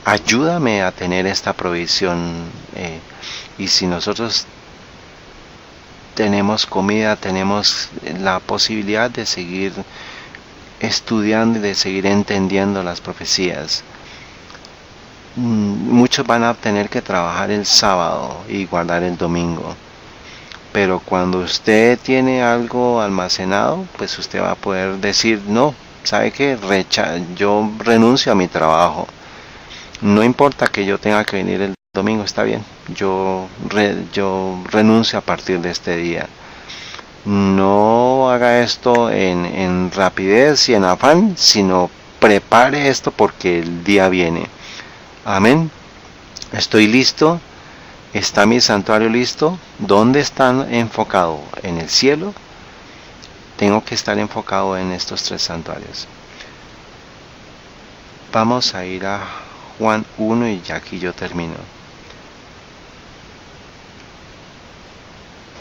Ayúdame a tener esta provisión. Y si nosotros tenemos comida, tenemos la posibilidad de seguir estudiando y de seguir entendiendo las profecías. Muchos van a tener que trabajar el sábado y guardar el domingo. Pero cuando usted tiene algo almacenado, pues usted va a poder decir, no, ¿sabe qué? Yo renuncio a mi trabajo. No importa que yo tenga que venir el domingo, está bien. Yo renuncio a partir de este día. No haga esto en rapidez y en afán, sino prepare esto porque el día viene. Amén. Estoy listo. ¿Está mi santuario listo? ¿Dónde están enfocado? ¿En el cielo? Tengo que estar enfocado en estos 3 santuarios. Vamos a ir a Juan 1 y ya aquí yo termino.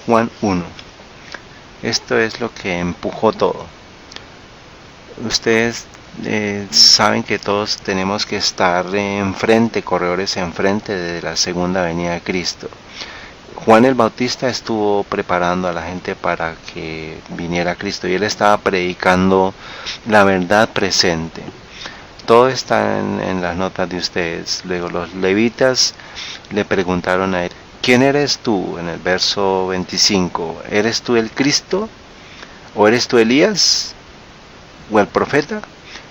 Juan 1. Esto es lo que empujó todo. Ustedes saben que todos tenemos que estar enfrente, corredores enfrente de la segunda venida de Cristo. Juan el Bautista estuvo preparando a la gente para que viniera Cristo y él estaba predicando la verdad presente. Todo está en las notas de ustedes. Luego los levitas le preguntaron a él, ¿quién eres tú? En el verso 25, ¿eres tú el Cristo? ¿O eres tú Elías? ¿O el profeta?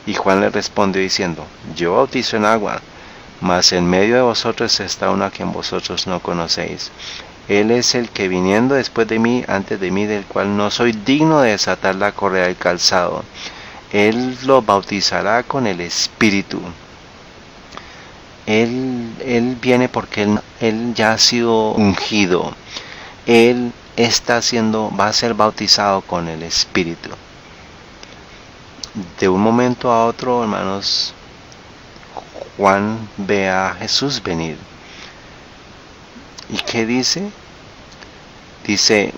Y Juan le respondió diciendo, yo bautizo en agua, mas en medio de vosotros está uno a quien vosotros no conocéis. Él es el que viniendo después de mí, antes de mí, del cual no soy digno de desatar la correa del calzado. Él los bautizará con el Espíritu. Él viene porque él ya ha sido ungido. Él va a ser bautizado con el Espíritu. De un momento a otro, hermanos, Juan ve a Jesús venir. ¿Y qué dice? Dice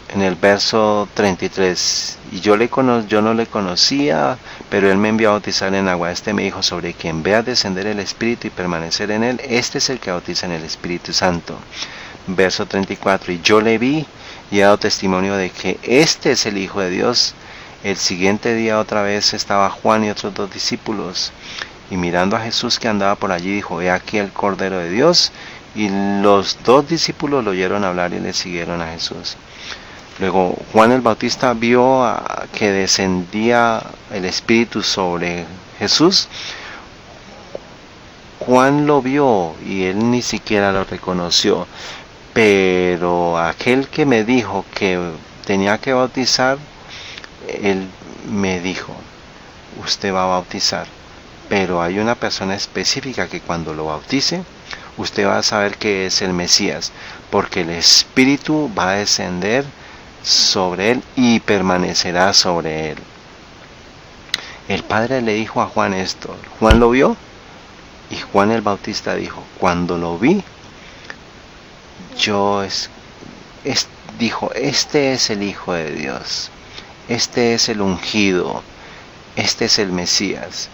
en el verso 33, y yo no le conocía, pero él me envió a bautizar en agua. Este me dijo, sobre quien vea descender el Espíritu y permanecer en él, este es el que bautiza en el Espíritu Santo. Verso 34, y yo le vi y he dado testimonio de que este es el Hijo de Dios. El siguiente día otra vez estaba Juan y otros 2 discípulos, y mirando a Jesús que andaba por allí, dijo, he aquí el Cordero de Dios. Y los 2 discípulos lo oyeron hablar y le siguieron a Jesús. Luego Juan el Bautista vio que descendía el Espíritu sobre Jesús. Juan lo vio y él ni siquiera lo reconoció. Pero aquel que me dijo que tenía que bautizar, él me dijo, usted va a bautizar. Pero hay una persona específica que cuando lo bautice, usted va a saber que es el Mesías, porque el Espíritu va a descender sobre él y permanecerá sobre él. El Padre le dijo a Juan esto. Juan lo vio y Juan el Bautista dijo, cuando lo vi, dijo, este es el Hijo de Dios, este es el ungido, este es el Mesías.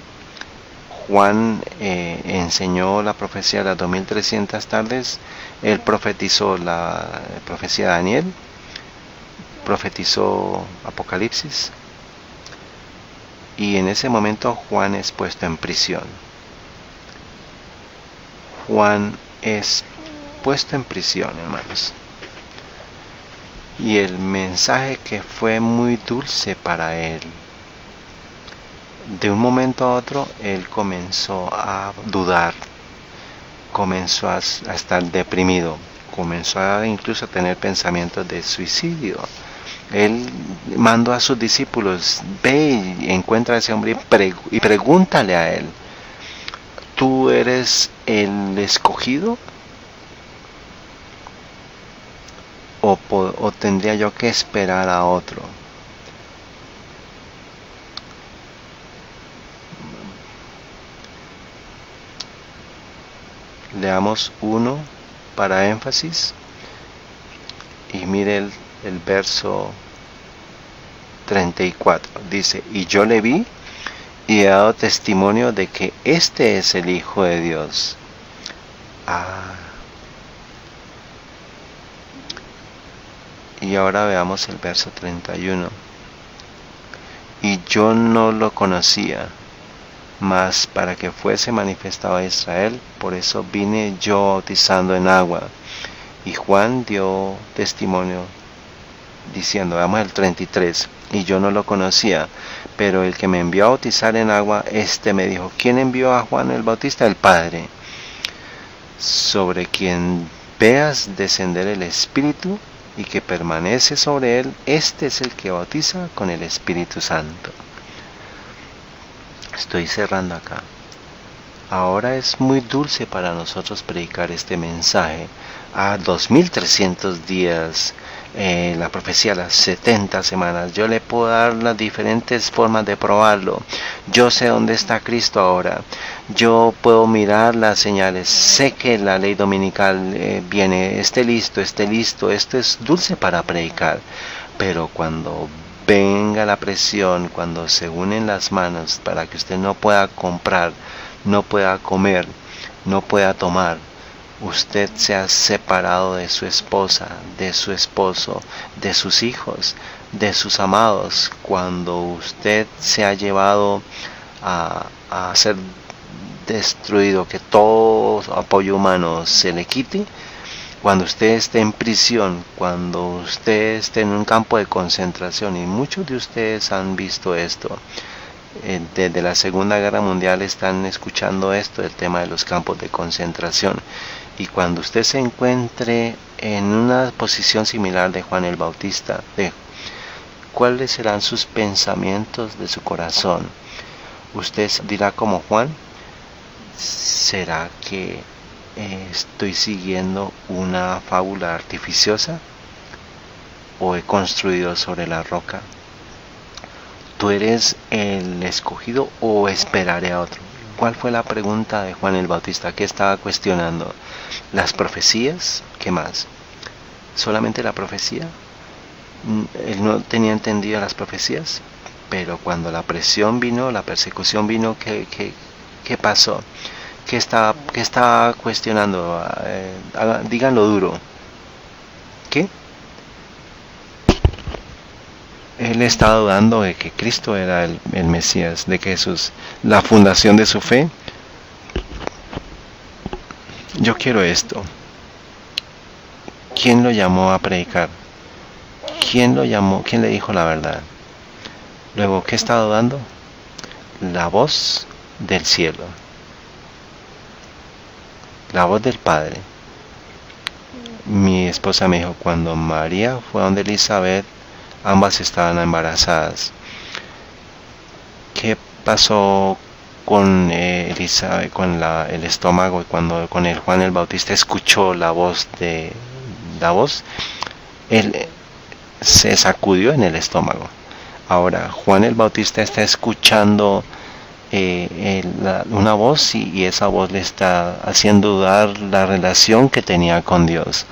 Juan enseñó la profecía de las 2300 tardes. Él profetizó la profecía de Daniel, profetizó Apocalipsis, y en ese momento Juan es puesto en prisión. Juan es puesto en prisión, hermanos, y el mensaje que fue muy dulce para él, de un momento a otro él comenzó a dudar, comenzó a estar deprimido, comenzó incluso a tener pensamientos de suicidio. Él mandó a sus discípulos, ve y encuentra a ese hombre y pregúntale a él, ¿tú eres el escogido? ¿O tendría yo que esperar a otro? Leamos uno para énfasis y mire el verso 34. Dice, y yo le vi y he dado testimonio de que este es el Hijo de Dios. Y ahora veamos el verso 31. Y yo no lo conocía, mas para que fuese manifestado a Israel, por eso vine yo bautizando en agua. Y Juan dio testimonio diciendo, veamos el 33, y yo no lo conocía, pero el que me envió a bautizar en agua, me dijo, ¿quién envió a Juan el Bautista? El Padre, sobre quien veas descender el Espíritu y que permanece sobre él, este es el que bautiza con el Espíritu Santo. Estoy cerrando acá. Ahora es muy dulce para nosotros predicar este mensaje a 2300 días, la profecía, las 70 semanas. Yo le puedo dar las diferentes formas de probarlo. Yo sé dónde está Cristo ahora. Yo puedo mirar las señales. Sé que la ley dominical viene. Esté listo. Esto es dulce para predicar. Pero cuando venga la presión, cuando se unen las manos para que usted no pueda comprar, no pueda comer, no pueda tomar, usted se ha separado de su esposa, de su esposo, de sus hijos, de sus amados, cuando usted se ha llevado a ser destruido, que todo apoyo humano se le quite, cuando usted esté en prisión, cuando usted esté en un campo de concentración, y muchos de ustedes han visto esto, desde la Segunda Guerra Mundial están escuchando esto, el tema de los campos de concentración. Y cuando usted se encuentre en una posición similar de Juan el Bautista, ¿cuáles serán sus pensamientos de su corazón? ¿Usted dirá como Juan? ¿Será que estoy siguiendo una fábula artificiosa? ¿O he construido sobre la roca? ¿Tú eres el escogido o esperaré a otro? ¿Cuál fue la pregunta de Juan el Bautista? ¿Qué estaba cuestionando? ¿Las profecías? ¿Qué más? ¿Solamente la profecía? Él no tenía entendido las profecías, pero cuando la presión vino, la persecución vino, ¿qué pasó? ¿Qué estaba cuestionando? Díganlo duro. ¿Qué? Él estaba dudando de que Cristo era el Mesías, de que Jesús, la fundación de su fe. Yo quiero esto. ¿Quién lo llamó a predicar? ¿Quién lo llamó? ¿Quién le dijo la verdad? Luego, ¿qué estaba dudando? La voz del cielo. La voz del Padre. Mi esposa me dijo, cuando María fue donde Elizabeth, ambas estaban embarazadas. ¿Qué pasó con Elizabeth, con el estómago? Y cuando con el Juan el Bautista escuchó la voz, él se sacudió en el estómago. Ahora Juan el Bautista está escuchando una voz y esa voz le está haciendo dudar la relación que tenía con Dios.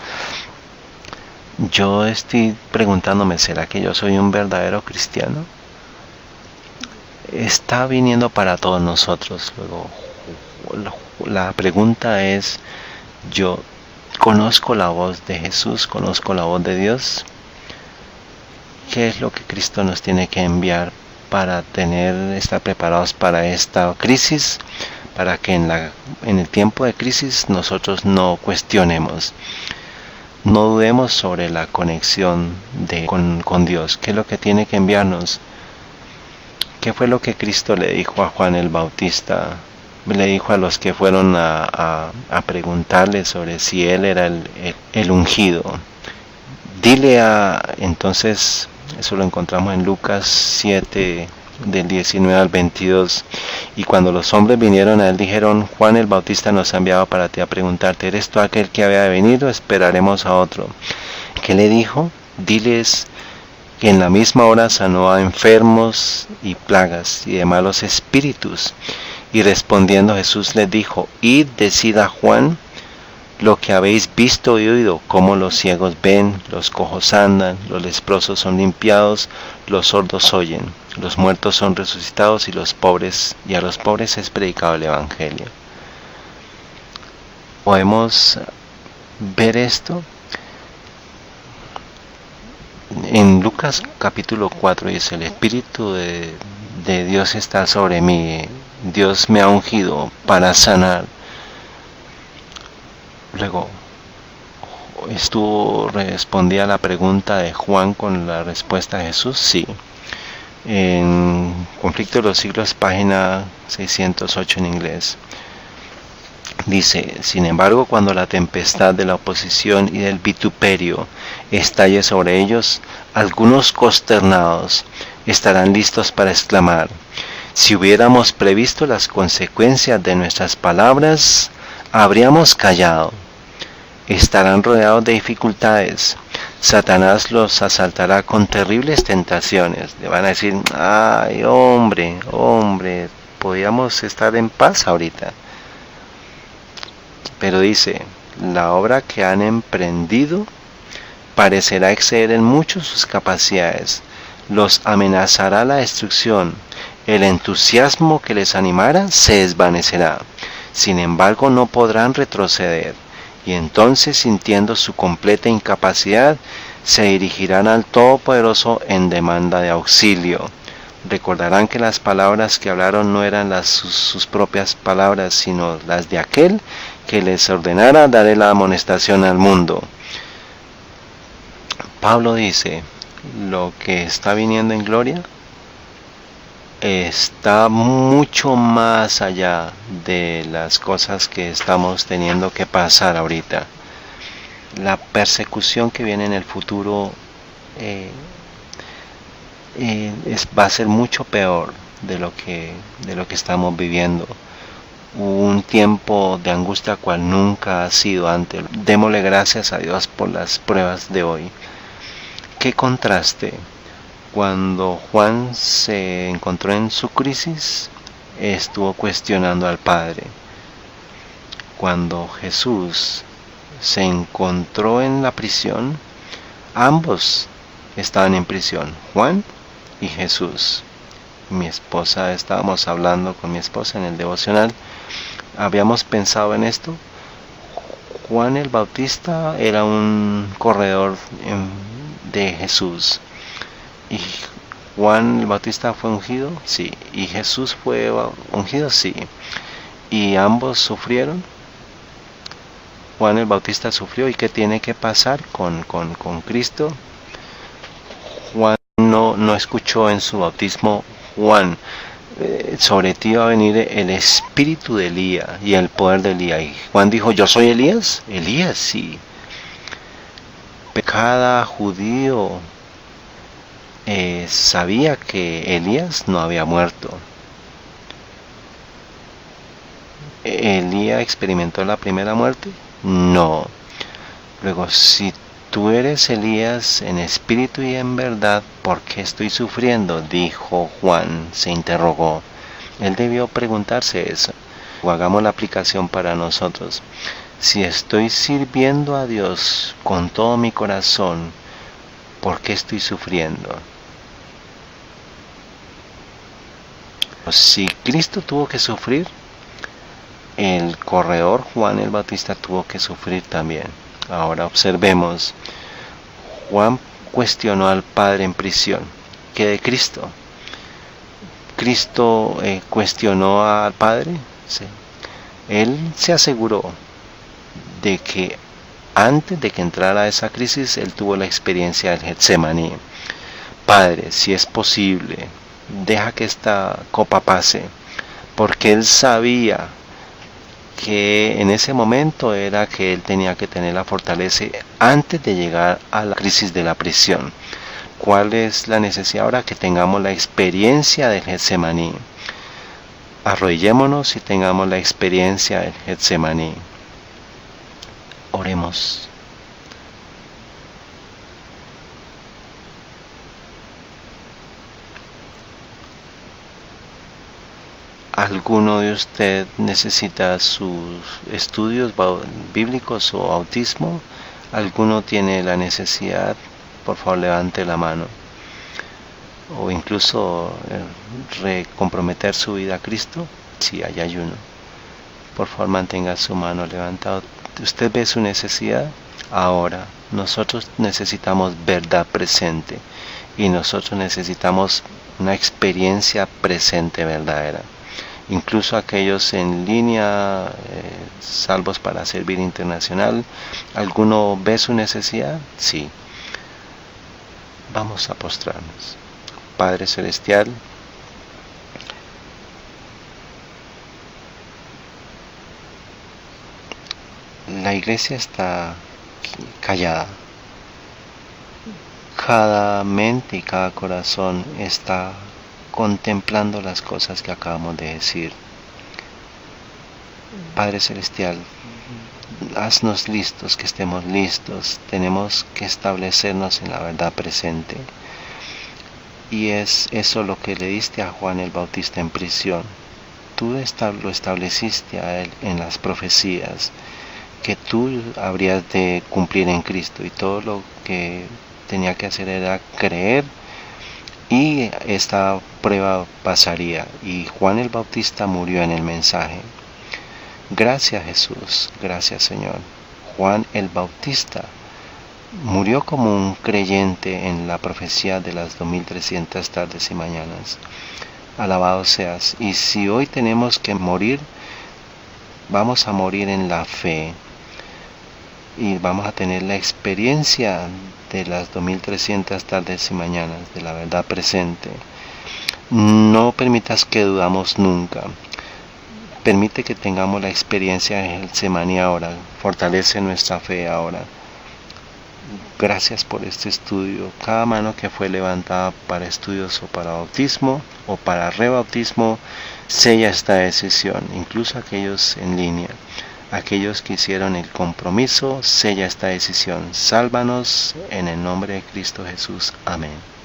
Yo estoy preguntándome, ¿será que yo soy un verdadero cristiano? Está viniendo para todos nosotros. Luego, la pregunta es, ¿yo conozco la voz de Jesús? ¿Conozco la voz de Dios? ¿Qué es lo que Cristo nos tiene que enviar para estar preparados para esta crisis? Para que en el tiempo de crisis nosotros no cuestionemos. No dudemos sobre la conexión con Dios. ¿Qué es lo que tiene que enviarnos? ¿Qué fue lo que Cristo le dijo a Juan el Bautista? Le dijo a los que fueron a preguntarle sobre si él era el ungido. Entonces, eso lo encontramos en Lucas 7, del 19 al 22. Y cuando los hombres vinieron a él, dijeron, Juan el Bautista nos ha enviado para ti a preguntarte, ¿eres tú aquel que había de venir o esperaremos a otro? ¿Qué le dijo? Diles que en la misma hora sanó a enfermos y plagas y de malos espíritus. Y respondiendo Jesús les dijo, id, decid a Juan lo que habéis visto y oído, cómo los ciegos ven, los cojos andan, los leprosos son limpiados, los sordos oyen, los muertos son resucitados y a los pobres es predicado el Evangelio. ¿Podemos ver esto? En Lucas capítulo 4 dice, el Espíritu de Dios está sobre mí, Dios me ha ungido para sanar. Luego, respondía a la pregunta de Juan con la respuesta de Jesús, sí. En Conflicto de los Siglos, página 608 en inglés. Dice, sin embargo, cuando la tempestad de la oposición y del vituperio estalle sobre ellos, algunos consternados estarán listos para exclamar, si hubiéramos previsto las consecuencias de nuestras palabras, habríamos callado. Estarán rodeados de dificultades. Satanás los asaltará con terribles tentaciones. Le van a decir, ay, hombre, podíamos estar en paz ahorita. Pero dice, la obra que han emprendido parecerá exceder en mucho sus capacidades. Los amenazará la destrucción. El entusiasmo que les animara se desvanecerá. Sin embargo, no podrán retroceder. Y entonces, sintiendo su completa incapacidad, se dirigirán al Todopoderoso en demanda de auxilio. Recordarán que las palabras que hablaron no eran sus propias palabras, sino las de aquel que les ordenara daré la amonestación al mundo. Pablo dice, lo que está viniendo en gloria está mucho más allá de las cosas que estamos teniendo que pasar ahorita. La persecución que viene en el futuro va a ser mucho peor de lo que estamos viviendo. Un tiempo de angustia cual nunca ha sido antes. Démosle gracias a Dios por las pruebas de hoy. Qué contraste. Cuando Juan se encontró en su crisis, estuvo cuestionando al Padre. Cuando Jesús se encontró en la prisión, ambos estaban en prisión, Juan y Jesús. Estábamos hablando con mi esposa en el devocional, habíamos pensado en esto. Juan el Bautista era un corredor de Jesús. ¿Y Juan el Bautista fue ungido? Sí. ¿Y Jesús fue ungido? Sí. ¿Y ambos sufrieron? Juan el Bautista sufrió. ¿Y qué tiene que pasar con Cristo? Juan no escuchó en su bautismo, Juan, sobre ti va a venir el espíritu de Elías y el poder de Elías. Y Juan dijo, ¿yo soy Elías? Elías, sí. Cada judío sabía que Elías no había muerto. ¿Elías experimentó la primera muerte? No. Luego, si tú eres Elías en espíritu y en verdad, ¿por qué estoy sufriendo? Dijo Juan, se interrogó. Él debió preguntarse eso. O hagamos la aplicación para nosotros. Si estoy sirviendo a Dios con todo mi corazón, ¿por qué estoy sufriendo? Si Cristo tuvo que sufrir, el corredor Juan el Bautista tuvo que sufrir también. Ahora observemos, Juan cuestionó al Padre en prisión. ¿Qué de Cristo? ¿Cristo cuestionó al Padre? Sí. Él se aseguró de que antes de que entrara a esa crisis, él tuvo la experiencia del Getsemaní. Padre, si es posible, deja que esta copa pase, porque él sabía que en ese momento era que él tenía que tener la fortaleza antes de llegar a la crisis de la prisión. ¿Cuál es la necesidad ahora? Que tengamos la experiencia del Getsemaní. Arrodillémonos y tengamos la experiencia del Getsemaní. Oremos. ¿Alguno de ustedes necesita sus estudios bíblicos o bautismo? ¿Alguno tiene la necesidad? Por favor, levante la mano. O incluso recomprometer su vida a Cristo, si hay ayuno. Por favor, mantenga su mano levantada. ¿Usted ve su necesidad? Ahora, nosotros necesitamos verdad presente y nosotros necesitamos una experiencia presente verdadera. Incluso aquellos en línea, salvos para servir internacional, ¿alguno ve su necesidad? Sí. Vamos a postrarnos. Padre Celestial, la iglesia está callada. Cada mente y cada corazón está contemplando las cosas que acabamos de decir. Padre Celestial, haznos listos, que estemos listos. Tenemos que establecernos en la verdad presente. Y es eso lo que le diste a Juan el Bautista en prisión. Tú lo estableciste a él en las profecías, que tú habrías de cumplir en Cristo. Y todo lo que tenía que hacer era creer, y esta prueba pasaría. Y Juan el Bautista murió en el mensaje. Gracias Jesús, gracias Señor. Juan el Bautista murió como un creyente en la profecía de las 2300 tardes y mañanas. Alabado seas. Y si hoy tenemos que morir, vamos a morir en la fe. Y vamos a tener la experiencia de las 2300 tardes y mañanas, de la verdad presente. No permitas que dudamos nunca. Permite que tengamos la experiencia de Getsemaní ahora. Fortalece nuestra fe ahora. Gracias por este estudio. Cada mano que fue levantada para estudios o para bautismo o para rebautismo, sella esta decisión. Incluso aquellos en línea. Aquellos que hicieron el compromiso, sella esta decisión. Sálvanos en el nombre de Cristo Jesús. Amén.